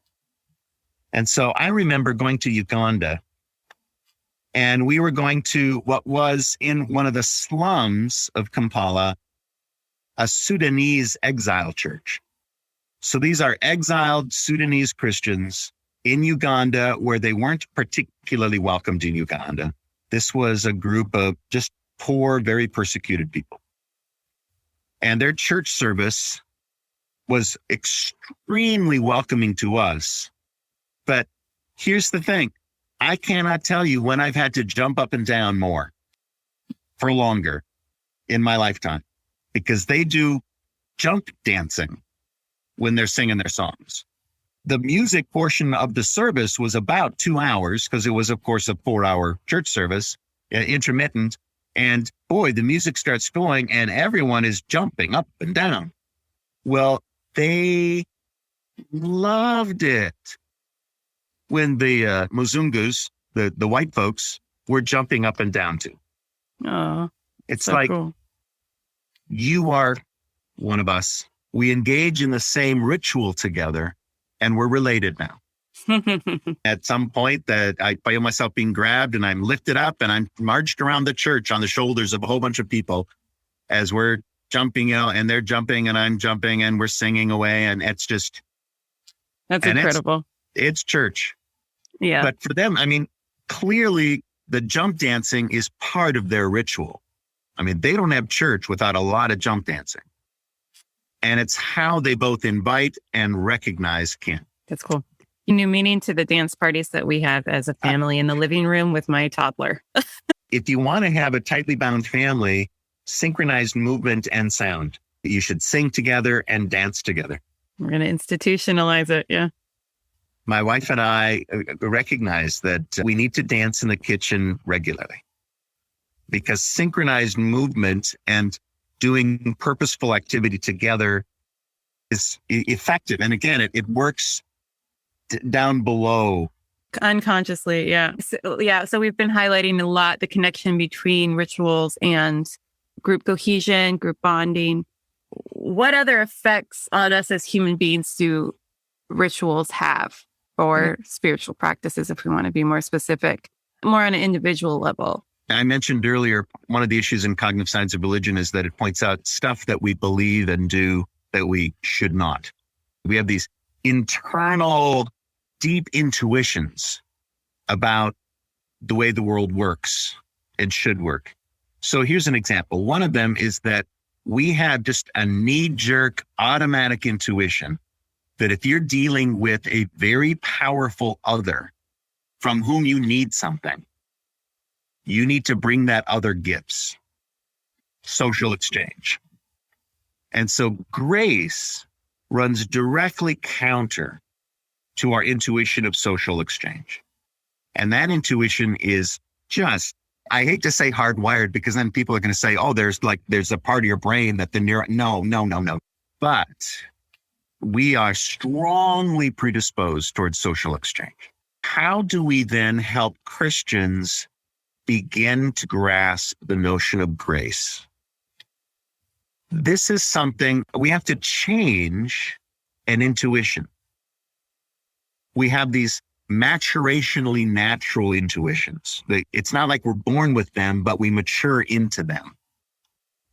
And so I remember going to Uganda, and we were going to what was in one of the slums of Kampala, a Sudanese exile church. So these are exiled Sudanese Christians in Uganda, where they weren't particularly welcomed in Uganda. This was a group of just poor, very persecuted people. And their church service was extremely welcoming to us. But here's the thing. I cannot tell you when I've had to jump up and down more for longer in my lifetime, because they do jump dancing when they're singing their songs. The music portion of the service was about 2 hours, because it was, of course, a 4-hour church service, intermittent. And boy, the music starts going and everyone is jumping up and down. Well, they loved it when the Muzungus, the white folks, were jumping up and down too. Oh, it's so like, cool. You are one of us. We engage in the same ritual together, and we're related now. At some point that I feel myself being grabbed and I'm lifted up and I'm marched around the church on the shoulders of a whole bunch of people as we're jumping out, and they're jumping and I'm jumping and we're singing away. And it's just, that's incredible. It's church. Yeah. But for them, I mean, clearly the jump dancing is part of their ritual. I mean, they don't have church without a lot of jump dancing. And it's how they both invite and recognize kin. That's cool. New meaning to the dance parties that we have as a family in the living room with my toddler. If you want to have a tightly bound family, synchronized movement and sound. You should sing together and dance together. We're going to institutionalize it. Yeah. My wife and I recognize that we need to dance in the kitchen regularly, because synchronized movement and doing purposeful activity together is effective. And again, it works down below. Unconsciously. Yeah. So we've been highlighting a lot the connection between rituals and group cohesion, group bonding. What other effects on us as human beings do rituals have, or spiritual practices, if we want to be more specific, more on an individual level? I mentioned earlier, one of the issues in cognitive science of religion is that it points out stuff that we believe and do that we should not. We have these internal, deep intuitions about the way the world works and should work. So here's an example. One of them is that we have just a knee-jerk automatic intuition that if you're dealing with a very powerful other from whom you need something, you need to bring that other gifts, social exchange. And so grace runs directly counter to our intuition of social exchange. And that intuition is just, I hate to say hardwired, because then people are going to say, oh, there's a part of your brain that the neuron, no. But we are strongly predisposed towards social exchange. How do we then help Christians begin to grasp the notion of grace? This is something we have to change an intuition. We have these maturationally natural intuitions. It's not like we're born with them, but we mature into them.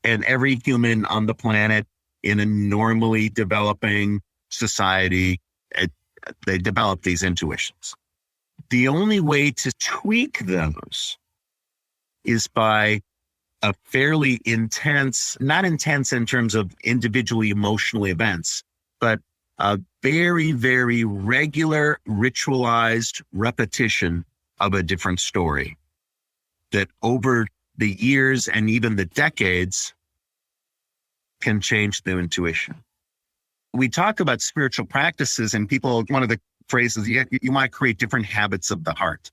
And every human on the planet in a normally developing society, they develop these intuitions. The only way to tweak those is by a fairly intense, not intense in terms of individually emotional events, but a very, very regular, ritualized repetition of a different story that over the years and even the decades can change the intuition. We talk about spiritual practices, and people, one of the phrases, you might create different habits of the heart.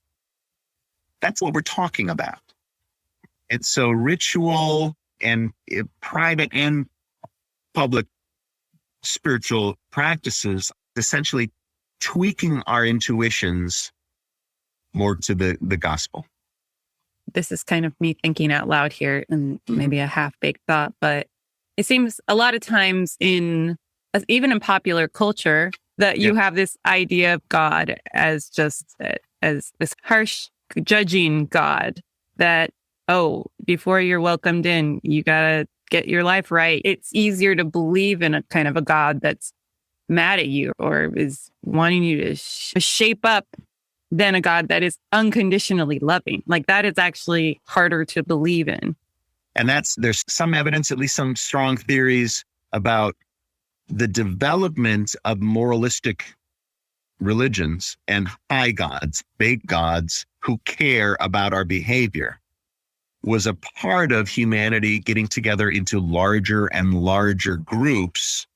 That's what we're talking about. And so ritual and private and public spiritual practices, essentially tweaking our intuitions more to the gospel. This is kind of me thinking out loud here, and maybe a half-baked thought, but it seems a lot of times even in popular culture, that you have this idea of God as just as this harsh, judging God that, oh, before you're welcomed in, you got to get your life right. It's easier to believe in a kind of a God that's mad at you or is wanting you to shape up than a God that is unconditionally loving. Like that is actually harder to believe in. And there's some evidence, at least some strong theories about the development of moralistic religions and high gods, big gods who care about our behavior was a part of humanity getting together into larger and larger groups.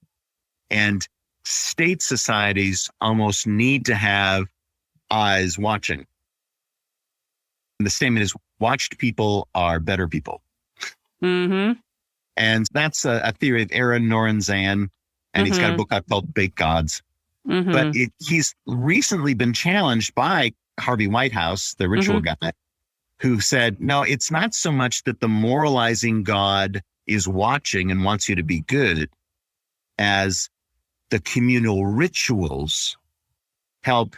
And state societies almost need to have eyes watching. And the statement is, watched people are better people. Mm-hmm. And that's a theory of Aaron Noranzan, and he's got a book out called Big Gods. Mm-hmm. But he's recently been challenged by Harvey Whitehouse, the ritual guy, who said, no, it's not so much that the moralizing God is watching and wants you to be good as the communal rituals help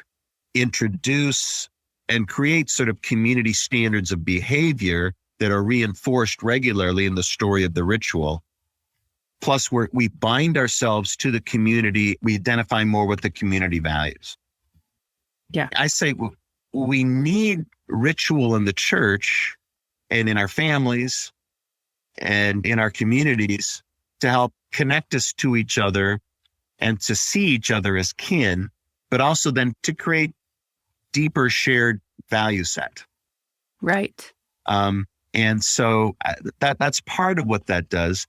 introduce and create sort of community standards of behavior that are reinforced regularly in the story of the ritual. Plus, we bind ourselves to the community. We identify more with the community values. Yeah. I say we need ritual in the church and in our families and in our communities to help connect us to each other and to see each other as kin, but also then to create deeper shared value set. Right. And so that's part of what that does.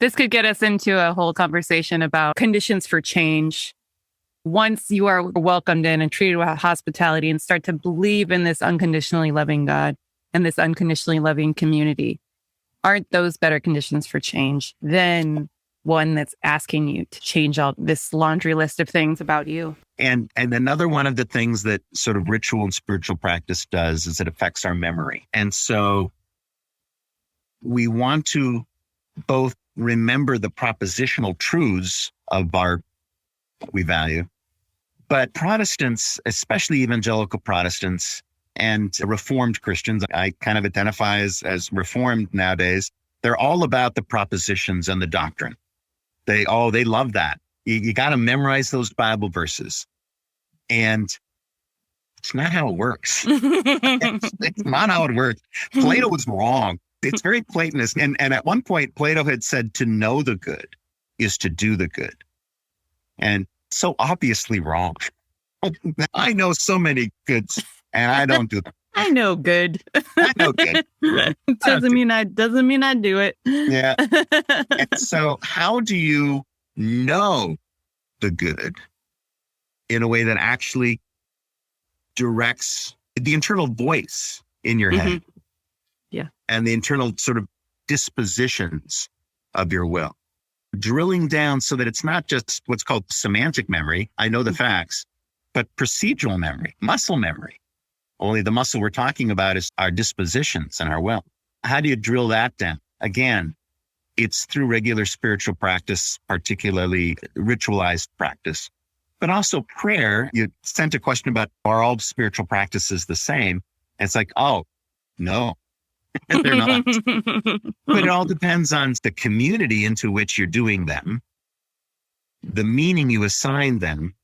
This could get us into a whole conversation about conditions for change. Once you are welcomed in and treated with hospitality and start to believe in this unconditionally loving God and this unconditionally loving community, aren't those better conditions for change than one that's asking you to change all this laundry list of things about you? And another one of the things that sort of ritual and spiritual practice does is it affects our memory. And so we want to both remember the propositional truths of what we value, but Protestants, especially evangelical Protestants and Reformed Christians, I kind of identify as Reformed nowadays, they're all about the propositions and the doctrine. They love that. You got to memorize those Bible verses. And it's not how it works. It's not how it works. Plato was wrong. It's very Platonist. And at one point, Plato had said to know the good is to do the good. And so obviously wrong. I know so many goods and I don't do them. I know good. I know good. doesn't mean I do it. Yeah. And so how do you know the good in a way that actually directs the internal voice in your head? Yeah. And the internal sort of dispositions of your will. Drilling down so that it's not just what's called semantic memory. I know the facts, but procedural memory, muscle memory. Only the muscle we're talking about is our dispositions and our will. How do you drill that down? Again, it's through regular spiritual practice, particularly ritualized practice, but also prayer. You sent a question about, are all spiritual practices the same? And it's like, oh, no, they're not. But it all depends on the community into which you're doing them, the meaning you assign them.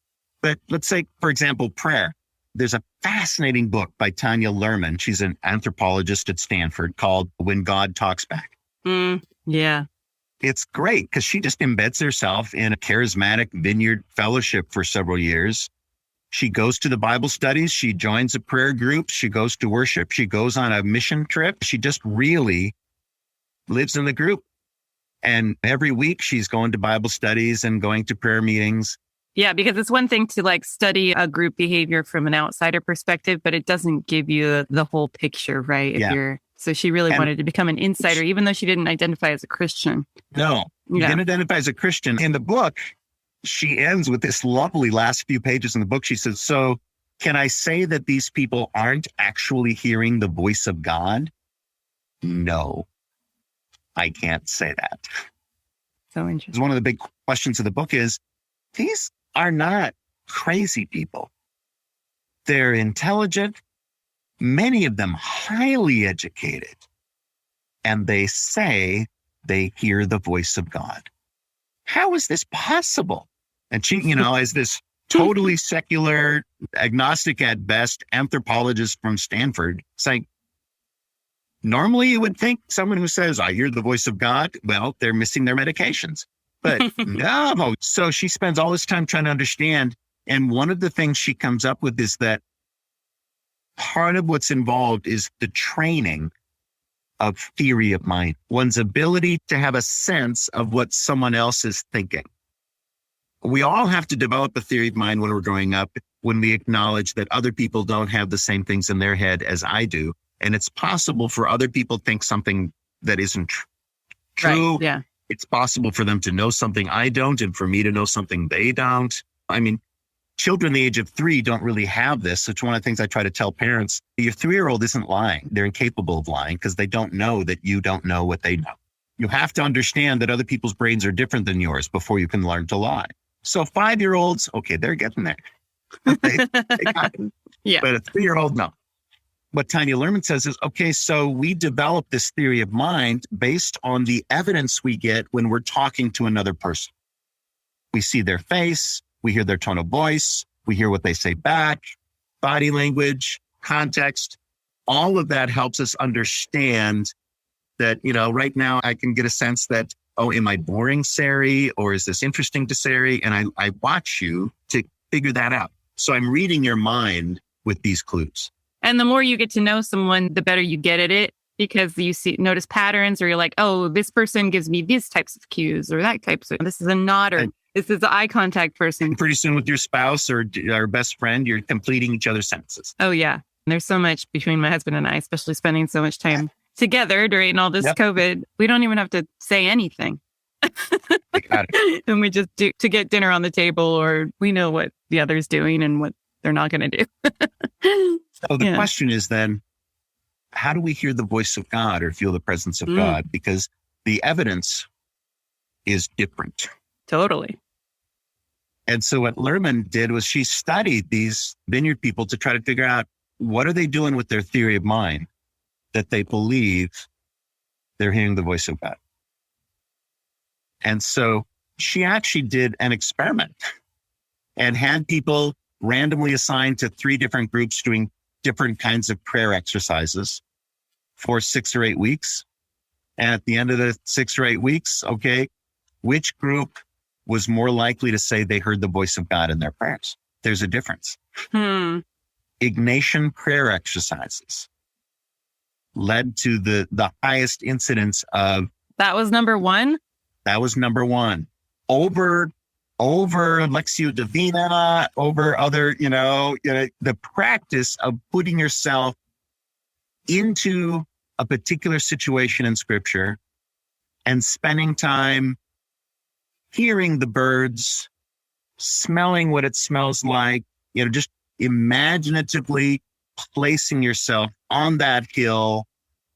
But let's say, for example, prayer. There's a fascinating book by Tanya Luhrmann. She's an anthropologist at Stanford called When God Talks Back. Yeah. It's great because she just embeds herself in a charismatic vineyard fellowship for several years. She goes to the Bible studies. She joins a prayer group. She goes to worship. She goes on a mission trip. She just really lives in the group. And every week she's going to Bible studies and going to prayer meetings. Yeah, because it's one thing to like study a group behavior from an outsider perspective, but it doesn't give you the whole picture, right? So she really wanted to become an insider, even though she didn't identify as a Christian. No, she didn't identify as a Christian. In the book, she ends with this lovely last few pages in the book. She says, so can I say that these people aren't actually hearing the voice of God? No, I can't say that. So interesting. One of the big questions of the book is, these are not crazy people. They're intelligent, many of them highly educated, and they say they hear the voice of God. How is this possible? And she, is this totally secular, agnostic at best, anthropologist from Stanford saying, normally you would think someone who says, I hear the voice of God, well, they're missing their medications. But no. So she spends all this time trying to understand. And one of the things she comes up with is that part of what's involved is the training of theory of mind, one's ability to have a sense of what someone else is thinking. We all have to develop a theory of mind when we're growing up, when we acknowledge that other people don't have the same things in their head as I do. And it's possible for other people to think something that isn't true. Right, yeah. It's possible for them to know something I don't, and for me to know something they don't. I mean, children the age of 3 don't really have this. It's one of the things I try to tell parents. Your 3-year-old isn't lying. They're incapable of lying because they don't know that you don't know what they know. You have to understand that other people's brains are different than yours before you can learn to lie. So 5-year-olds, okay, they're getting there. They got it. Yeah. But a 3-year-old, no. What Tanya Luhrmann says is, okay, so we develop this theory of mind based on the evidence we get when we're talking to another person. We see their face, we hear their tone of voice, we hear what they say back, body language, context. All of that helps us understand that, right now I can get a sense that, oh, am I boring Sari, or is this interesting to Sari? And I watch you to figure that out. So I'm reading your mind with these clues. And the more you get to know someone, the better you get at it, because you notice patterns, or you're like, oh, this person gives me these types of cues, or that types of, this is a nod, or this is the eye contact person. Pretty soon with your spouse or our best friend, you're completing each other's sentences. Oh, yeah. And there's so much between my husband and I, especially spending so much time together during all this COVID. We don't even have to say anything. And we just do to get dinner on the table, or we know what the other's doing and what they're not going to do. So the question is then, how do we hear the voice of God or feel the presence of God? Because the evidence is different. Totally. And so what Lehrman did was she studied these vineyard people to try to figure out what are they doing with their theory of mind that they believe they're hearing the voice of God. And so she actually did an experiment and had people randomly assigned to 3 different groups doing different kinds of prayer exercises for 6 or 8 weeks. And at the end of the 6 or 8 weeks, okay, which group was more likely to say they heard the voice of God in their prayers? There's a difference. Ignatian prayer exercises led to the highest incidence of. That was number 1? That was number 1. Over Lectio Divina, over other, the practice of putting yourself into a particular situation in Scripture and spending time hearing the birds, smelling what it smells like, just imaginatively placing yourself on that hill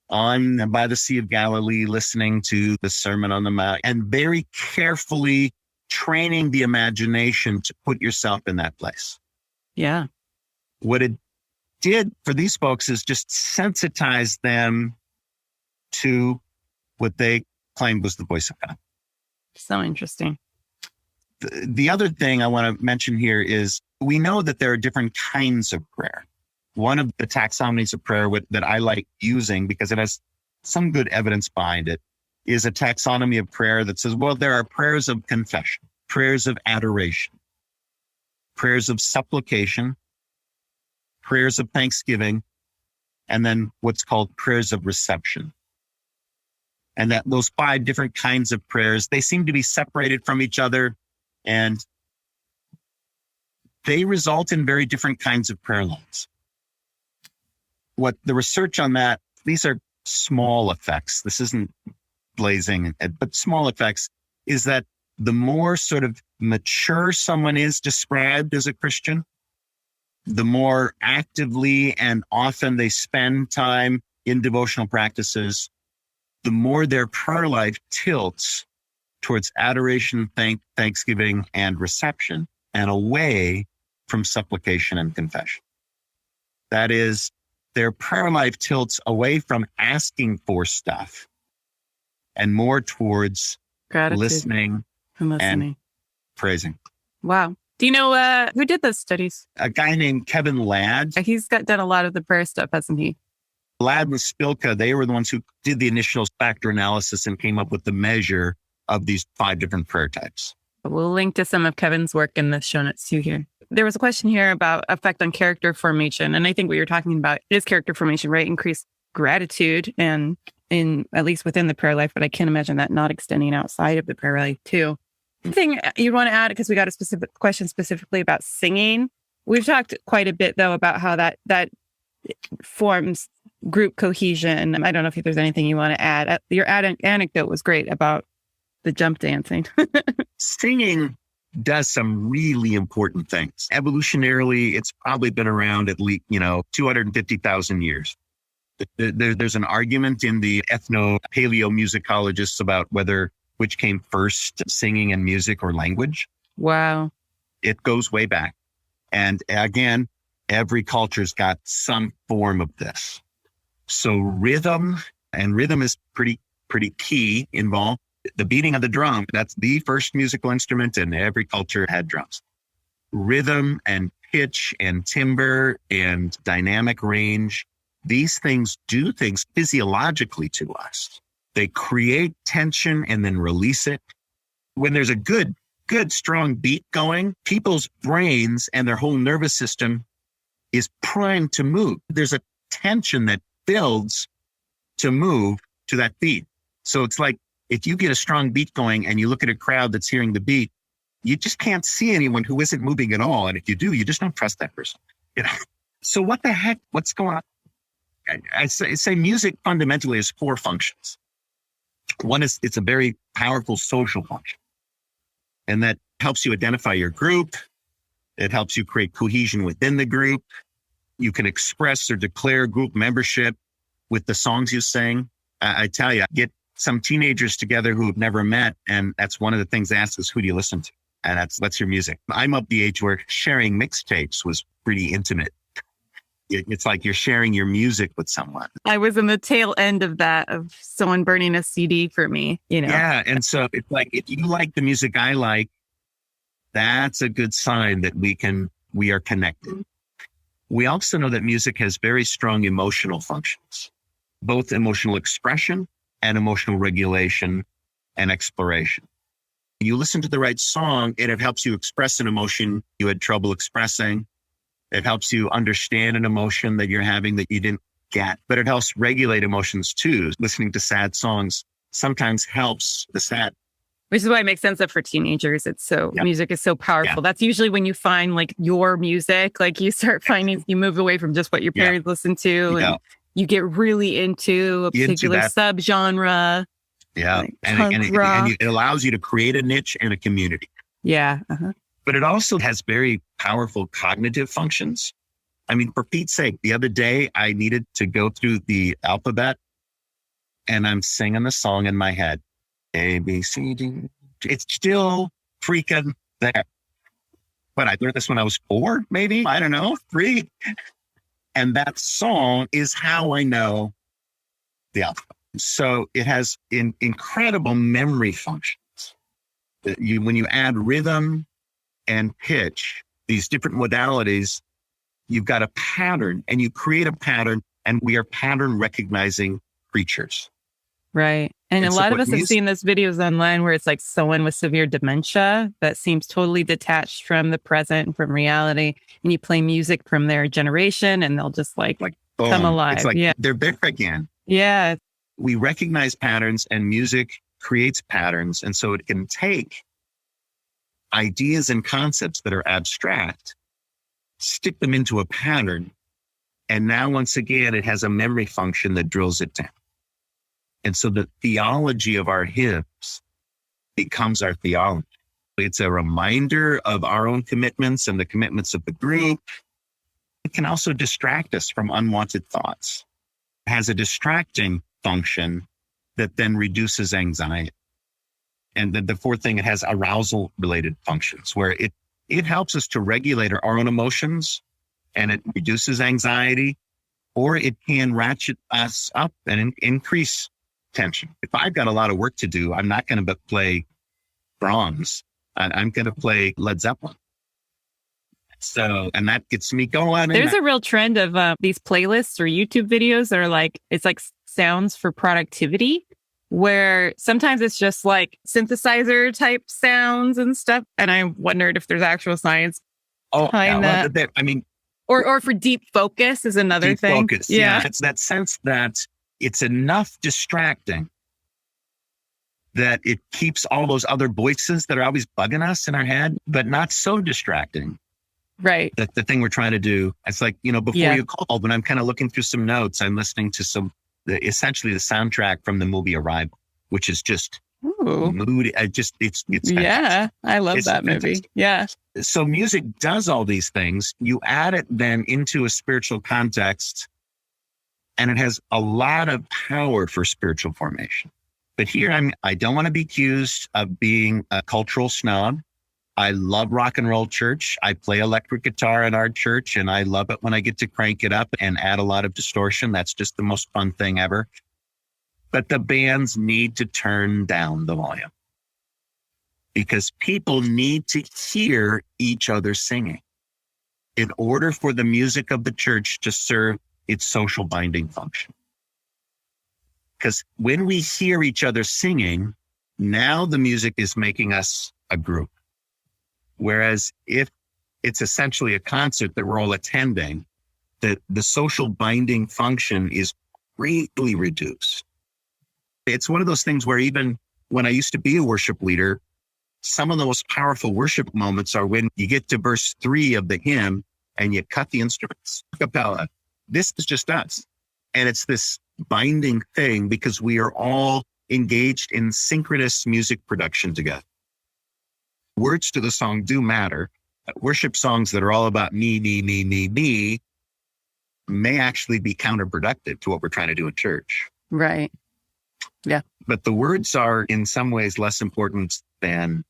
by the Sea of Galilee, listening to the Sermon on the Mount, and very carefully training the imagination to put yourself in that place. Yeah. What it did for these folks is just sensitize them to what they claimed was the voice of God. So interesting. The other thing I want to mention here is we know that there are different kinds of prayer. One of the taxonomies of prayer that I like using because it has some good evidence behind it is a taxonomy of prayer that says, well, there are prayers of confession, prayers of adoration, prayers of supplication, prayers of thanksgiving, and then what's called prayers of reception. And that those 5 different kinds of prayers, they seem to be separated from each other, and they result in very different kinds of prayer lives. What the research on that, these are small effects. This isn't blazing, but small effects is that the more sort of mature someone is described as a Christian, the more actively and often they spend time in devotional practices, the more their prayer life tilts towards adoration, thanksgiving, and reception, and away from supplication and confession. That is, their prayer life tilts away from asking for stuff and more towards Gratitude. listening and praising. Wow. Do you know who did those studies? A guy named Kevin Laird. He's done a lot of the prayer stuff, hasn't he? Laird and Spilka, they were the ones who did the initial factor analysis and came up with the measure of these 5 different prayer types. We'll link to some of Kevin's work in the show notes too here. There was a question here about effect on character formation. And I think what you're talking about is character formation, right? Increased gratitude and at least within the prayer life, but I can't imagine that not extending outside of the prayer life too. Thing you want to add, because we got a specific question specifically about singing. We've talked quite a bit though about how that forms group cohesion. I don't know if there's anything you want to add. Your anecdote was great about the jump dancing. Singing does some really important things. Evolutionarily, it's probably been around at least, 250,000 years. There's an argument in the ethno-paleomusicologists about which came first, singing and music or language. Wow. It goes way back. And again, every culture's got some form of this. So rhythm is pretty key involved. The beating of the drum, that's the first musical instrument, and every culture had drums. Rhythm and pitch and timbre and dynamic range, these things do things physiologically to us. They create tension and then release it. When there's a good, strong beat going, people's brains and their whole nervous system is primed to move. There's a tension that builds to move to that beat. So it's like, if you get a strong beat going and you look at a crowd that's hearing the beat, you just can't see anyone who isn't moving at all. And if you do, you just don't trust that person. So what the heck? What's going on? I say music fundamentally has 4 functions. One is it's a very powerful social function. And that helps you identify your group. It helps you create cohesion within the group. You can express or declare group membership with the songs you sing. I tell you, get some teenagers together who have never met. And that's one of the things they ask is, who do you listen to? And what's your music? I'm of the age where sharing mixtapes was pretty intimate. It's like you're sharing your music with someone. I was in the tail end of that, of someone burning a CD for me, Yeah. And so it's like, if you like the music I like, that's a good sign that we are connected. We also know that music has very strong emotional functions, both emotional expression and emotional regulation and exploration. You listen to the right song and it helps you express an emotion you had trouble expressing. It helps you understand an emotion that you're having that you didn't get, but it helps regulate emotions too. Listening to sad songs sometimes helps the sad. Which is why it makes sense that for teenagers, music is so powerful. Yeah. That's usually when you find like your music, like you start finding, you move away from just what your parents listen to and you get really into a particular subgenre. Yeah. Like and it allows you to create a niche and a community. Yeah. Uh-huh. But it also has very powerful cognitive functions. I mean, for Pete's sake, the other day I needed to go through the alphabet and I'm singing the song in my head. A, B, C, D. It's still freaking there. But I learned this when I was 4, maybe, I don't know, 3. And that song is how I know the alphabet. So it has incredible memory functions. When you add rhythm and pitch, these different modalities, you've got a pattern and you create a pattern, and we are pattern recognizing creatures. Right. And a lot of us have seen those videos online where it's like someone with severe dementia that seems totally detached from the present and from reality. And you play music from their generation and they'll just like boom, come alive. It's like they're there again. Yeah. We recognize patterns and music creates patterns. And so it can take ideas and concepts that are abstract, stick them into a pattern. And now, once again, it has a memory function that drills it down. And so the theology of our hymns becomes our theology. It's a reminder of our own commitments and the commitments of the group. It can also distract us from unwanted thoughts. It has a distracting function that then reduces anxiety. And then the fourth thing, it has arousal related functions where it helps us to regulate our own emotions and it reduces anxiety, or it can ratchet us up and increase tension. If I've got a lot of work to do, I'm not going to play Brahms. I'm going to play Led Zeppelin. So, and that gets me going. There's a real trend of these playlists or YouTube videos that are like, it's like sounds for productivity, where sometimes it's just like synthesizer type sounds and stuff. And I wondered if there's actual science behind that. Well, I mean, or for deep focus is another thing. Focus, yeah. It's that sense that it's enough distracting that it keeps all those other voices that are always bugging us in our head, but not so distracting. Right. That the thing we're trying to do, it's like, before you called, when I'm kind of looking through some notes, I'm listening to essentially the soundtrack from the movie Arrival, which is just moody. It's yeah, I love that movie. Fantastic. Yeah. So music does all these things. You add it then into a spiritual context, and it has a lot of power for spiritual formation. But here I don't want to be accused of being a cultural snob. I love rock and roll church. I play electric guitar in our church, and I love it when I get to crank it up and add a lot of distortion. That's just the most fun thing ever. But the bands need to turn down the volume because people need to hear each other singing in order for the music of the church to serve its social binding function. Because when we hear each other singing, now the music is making us a group. Whereas if it's essentially a concert that we're all attending, the social binding function is greatly reduced. It's one of those things where even when I used to be a worship leader, some of the most powerful worship moments are when you get to verse 3 of the hymn and you cut the instruments, a cappella. This is just us. And it's this binding thing because we are all engaged in synchronous music production together. Words to the song do matter. Worship songs that are all about me, may actually be counterproductive to what we're trying to do in church. Right. Yeah. But the words are in some ways less important than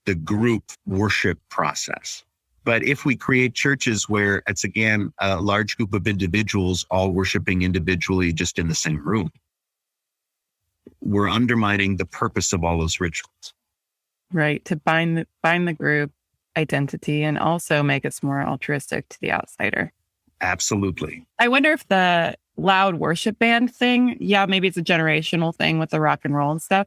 the group worship process. But if we create churches where it's, again, a large group of individuals all worshiping individually just in the same room, we're undermining the purpose of all those rituals. Right. To bind the group identity and also make us more altruistic to the outsider. Absolutely. I wonder if the loud worship band thing, yeah, maybe it's a generational thing with the rock and roll and stuff.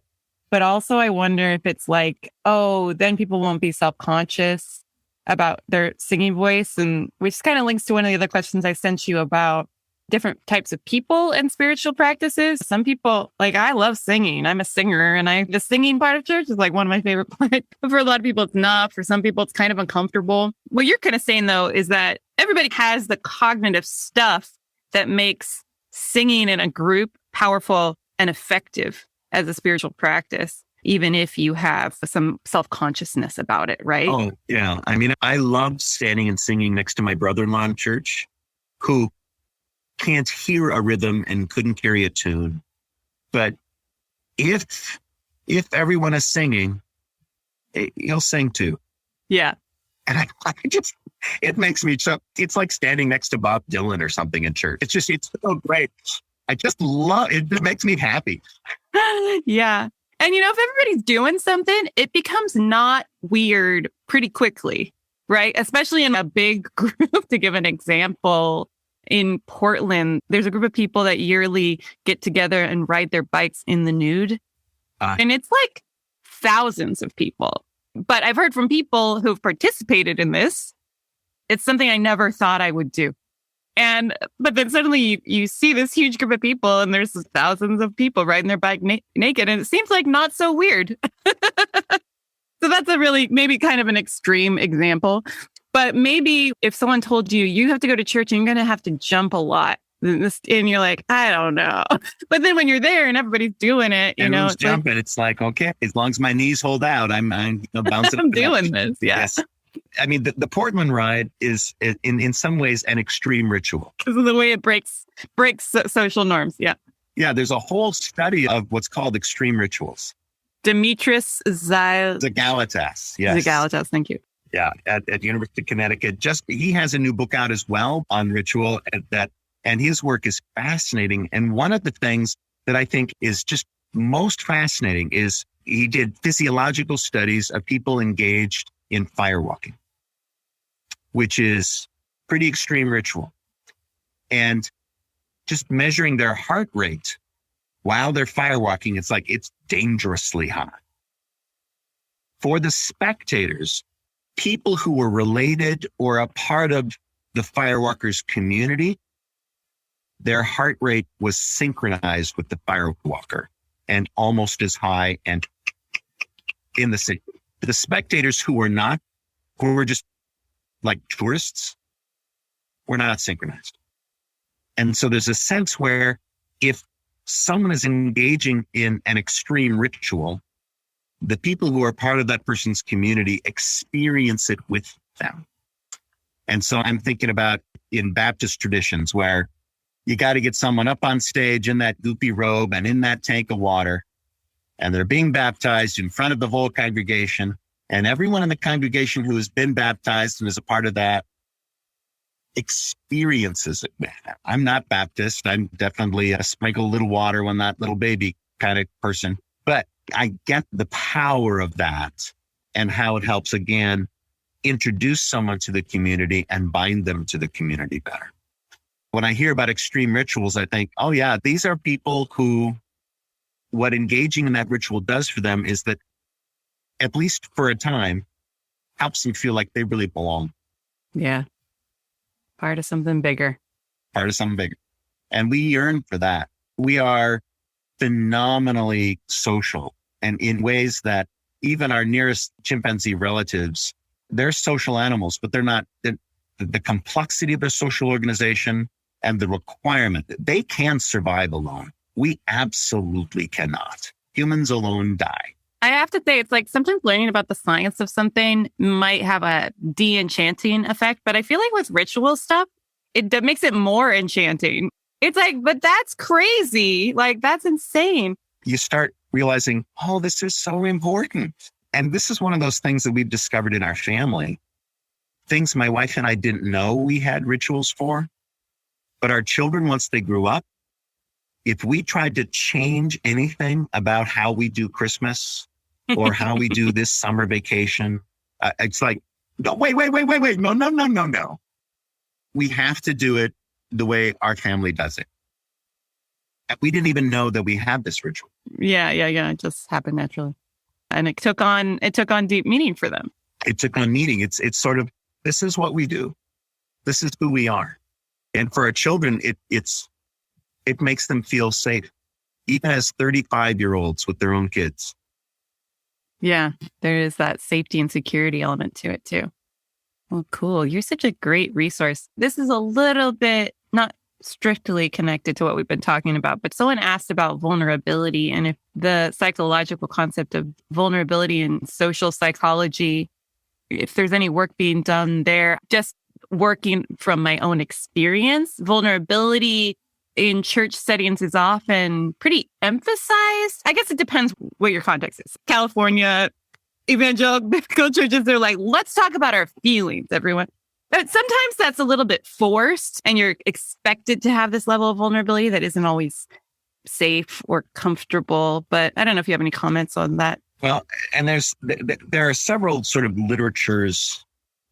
But also I wonder if it's like, oh, then people won't be self-conscious about their singing voice. And which kind of links to one of the other questions I sent you about different types of people and spiritual practices. Some people, like, I love singing. I'm a singer, and the singing part of church is like one of my favorite parts. But for a lot of people, it's not. For some people, it's kind of uncomfortable. What you're kind of saying, though, is that everybody has the cognitive stuff that makes singing in a group powerful and effective as a spiritual practice, even if you have some self-consciousness about it, right? Oh, yeah. I mean, I love standing and singing next to my brother-in-law in church who can't hear a rhythm and couldn't carry a tune. But if everyone is singing, he'll sing too. Yeah. And I just, it makes me so, it's like standing next to Bob Dylan or something in church. It's so great. I just love it. It makes me happy. Yeah. And if everybody's doing something, it becomes not weird pretty quickly, right? Especially in a big group. To give an example, in Portland, there's a group of people that yearly get together and ride their bikes in the nude. And it's like thousands of people. But I've heard from people who've participated in this, it's something I never thought I would do. But then suddenly you see this huge group of people and there's thousands of people riding their bike naked. And it seems like not so weird. So that's a really, maybe kind of an extreme example. But maybe if someone told you have to go to church and you're going to have to jump a lot, and you're like, I don't know. But then when you're there and everybody's doing it, it's jumping. Like, it's like, okay, as long as my knees hold out, I'm bouncing. I'm doing this. Yeah. Yes. I mean, the Portland ride is in some ways an extreme ritual. This is the way it breaks social norms. Yeah. Yeah. There's a whole study of what's called extreme rituals. Demetrius Zagalitas. Yes. Zagalitas. Thank you. Yeah. At University of Connecticut. He has a new book out as well on ritual and his work is fascinating. And one of the things that I think is just most fascinating is he did physiological studies of people engaged in firewalking, which is pretty extreme ritual. And just measuring their heart rate while they're firewalking, it's dangerously high. For the spectators, people who were related or a part of the firewalkers community, their heart rate was synchronized with the firewalker and almost as high and in the same. The spectators who were just like tourists, were not synchronized. And so there's a sense where if someone is engaging in an extreme ritual, the people who are part of that person's community experience it with them. And so I'm thinking about in Baptist traditions where you got to get someone up on stage in that goopy robe and in that tank of water, and they're being baptized in front of the whole congregation. And everyone in the congregation who has been baptized and is a part of that experiences it. I'm not Baptist. I'm definitely a sprinkle a little water on that little baby kind of person. But I get the power of that and how it helps, again, introduce someone to the community and bind them to the community better. When I hear about extreme rituals, I think, oh yeah, these are people who, what engaging in that ritual does for them is that, at least for a time, helps them feel like they really belong. Yeah. Part of something bigger. Part of something bigger. And we yearn for that. We are phenomenally social, and in ways that even our nearest chimpanzee relatives, they're social animals, but they're not. The complexity of their social organization and the requirement that they can survive alone. We absolutely cannot. Humans alone die. I have to say, it's like sometimes learning about the science of something might have a de-enchanting effect, but I feel like with ritual stuff, that makes it more enchanting. It's like, but that's crazy. Like, that's insane. You start realizing, oh, this is so important. And this is one of those things that we've discovered in our family. Things my wife and I didn't know we had rituals for. But our children, once they grew up, if we tried to change anything about how we do Christmas or how we do this summer vacation, it's like, no, wait. No. We have to do it the way our family does it. And we didn't even know that we had this ritual. Yeah. It just happened naturally. And it took on deep meaning for them. It took on meaning. It's sort of, this is what we do. This is who we are. And for our children, it makes them feel safe, even as 35-year-olds with their own kids. Yeah, there is that safety and security element to it too. Well, cool. You're such a great resource. This is a little bit not strictly connected to what we've been talking about, but someone asked about vulnerability and if the psychological concept of vulnerability in social psychology, if there's any work being done there. Just working from my own experience, vulnerability in church settings is often pretty emphasized. I guess it depends what your context is. California evangelical churches, they're like, let's talk about our feelings, everyone. But sometimes that's a little bit forced and you're expected to have this level of vulnerability that isn't always safe or comfortable. But I don't know if you have any comments on that. Well, and there are several sort of literatures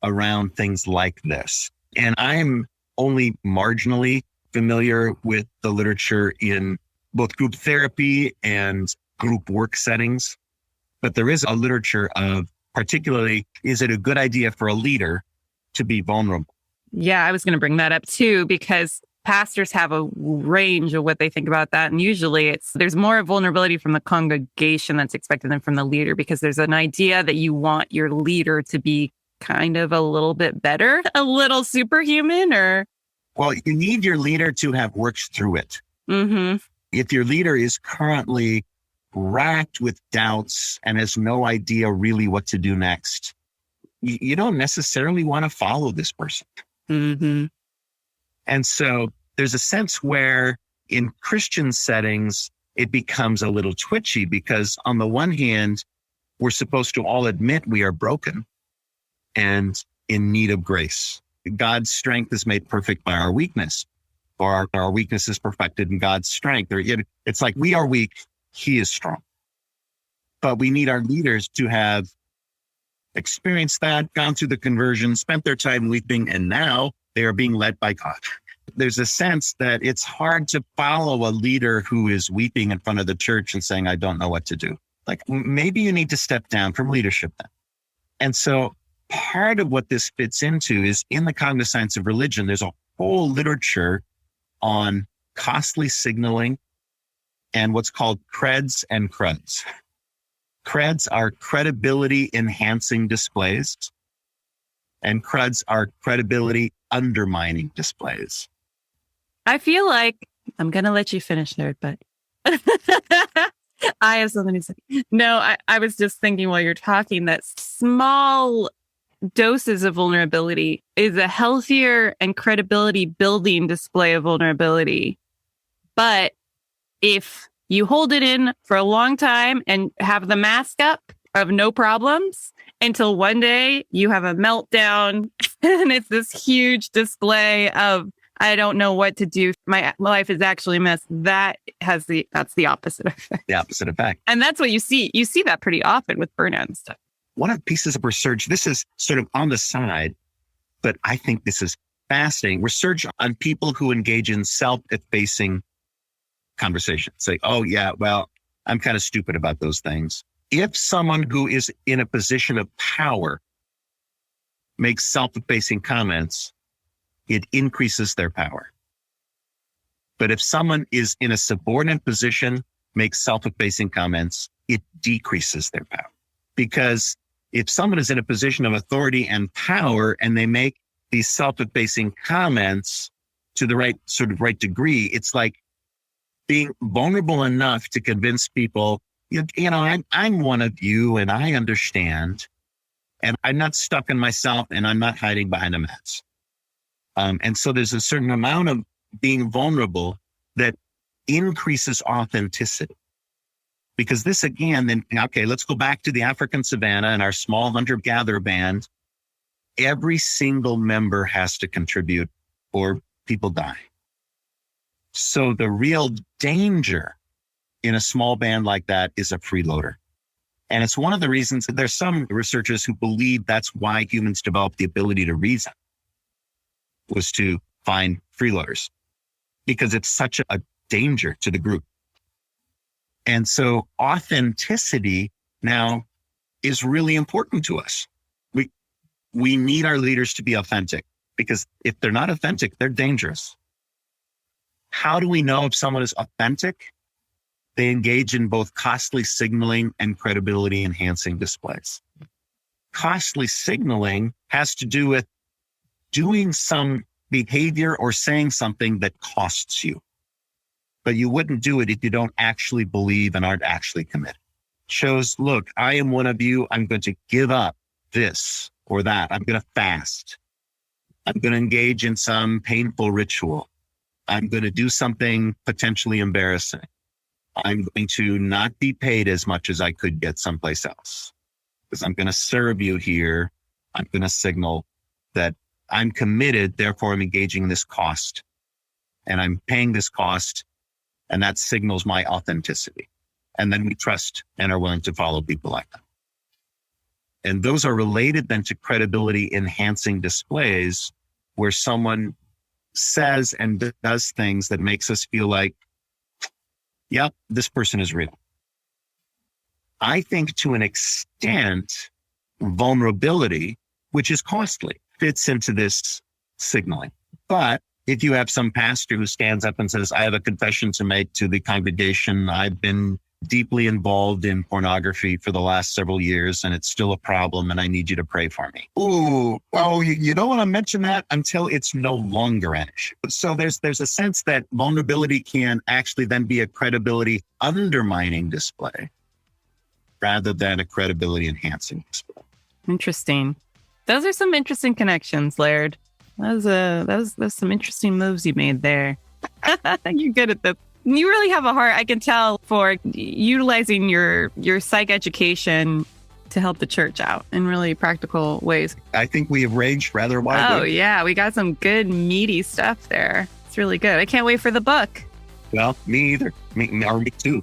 around things like this. And I'm only marginally familiar with the literature in both group therapy and group work settings. But there is a literature of particularly, is it a good idea for a leader to be vulnerable? Yeah, I was going to bring that up too, because pastors have a range of what they think about that. And usually there's more vulnerability from the congregation that's expected than from the leader, because there's an idea that you want your leader to be kind of a little bit better, a little superhuman, or... Well, you need your leader to have worked through it. Mm-hmm. If your leader is currently racked with doubts and has no idea really what to do next, you don't necessarily want to follow this person. Mm-hmm. And so there's a sense where in Christian settings, it becomes a little twitchy because on the one hand, we're supposed to all admit we are broken and in need of grace. God's strength is made perfect by our weakness, or our weakness is perfected in God's strength. It's like we are weak, He is strong. But we need our leaders to have experienced that, gone through the conversion, spent their time weeping, and now they are being led by God. There's a sense that it's hard to follow a leader who is weeping in front of the church and saying, I don't know what to do. Like, maybe you need to step down from leadership then. And so part of what this fits into is in the cognitive science of religion, there's a whole literature on costly signaling and what's called creds and cruds. Creds are credibility enhancing displays, and cruds are credibility undermining displays. I feel like I'm going to let you finish there, but I have something to say. No, I was just thinking while you're talking that small doses of vulnerability is a healthier and credibility building display of vulnerability. But if you hold it in for a long time and have the mask up of no problems until one day you have a meltdown and it's this huge display of, I don't know what to do. My life is actually a mess. That's the opposite effect. The opposite effect. And that's what you see. You see that pretty often with burnout and stuff. One of the pieces of research, this is sort of on the side, but I think this is fascinating. Research on people who engage in self-effacing conversations. Say, oh yeah, well, I'm kind of stupid about those things. If someone who is in a position of power makes self-effacing comments, it increases their power. But if someone is in a subordinate position, makes self-effacing comments, it decreases their power. Because if someone is in a position of authority and power and they make these self-effacing comments to the right degree, it's like being vulnerable enough to convince people, I'm one of you and I understand, and I'm not stuck in myself and I'm not hiding behind a mask. And so there's a certain amount of being vulnerable that increases authenticity. Because this again, then, okay, let's go back to the African savannah and our small hunter-gatherer band. Every single member has to contribute or people die. So the real danger in a small band like that is a freeloader. And it's one of the reasons that there's some researchers who believe that's why humans developed the ability to reason, was to find freeloaders, because it's such a danger to the group. And so authenticity now is really important to us. We need our leaders to be authentic, because if they're not authentic, they're dangerous. How do we know if someone is authentic? They engage in both costly signaling and credibility enhancing displays. Costly signaling has to do with doing some behavior or saying something that costs you, but you wouldn't do it if you don't actually believe and aren't actually committed. Shows, look, I am one of you. I'm going to give up this or that. I'm going to fast. I'm going to engage in some painful ritual. I'm going to do something potentially embarrassing. I'm going to not be paid as much as I could get someplace else, because I'm going to serve you here. I'm going to signal that I'm committed. Therefore, I'm engaging in this cost and I'm paying this cost. And that signals my authenticity. And then we trust and are willing to follow people like that. And those are related then to credibility enhancing displays, where someone says and does things that makes us feel like, yep, this person is real. I think to an extent, vulnerability, which is costly, fits into this signaling. But if you have some pastor who stands up and says, I have a confession to make to the congregation, I've been deeply involved in pornography for the last several years, and it's still a problem, and I need you to pray for me. Ooh, well, you don't want to mention that until it's no longer an issue. So there's a sense that vulnerability can actually then be a credibility undermining display rather than a credibility enhancing display. Interesting. Those are some interesting connections, Laird. Those some interesting moves you made there. You're good at this. You really have a heart, I can tell, for utilizing your psych education to help the church out in really practical ways. I think we have ranged rather widely. Oh, yeah. We got some good, meaty stuff there. It's really good. I can't wait for the book. Well, me either. Me too.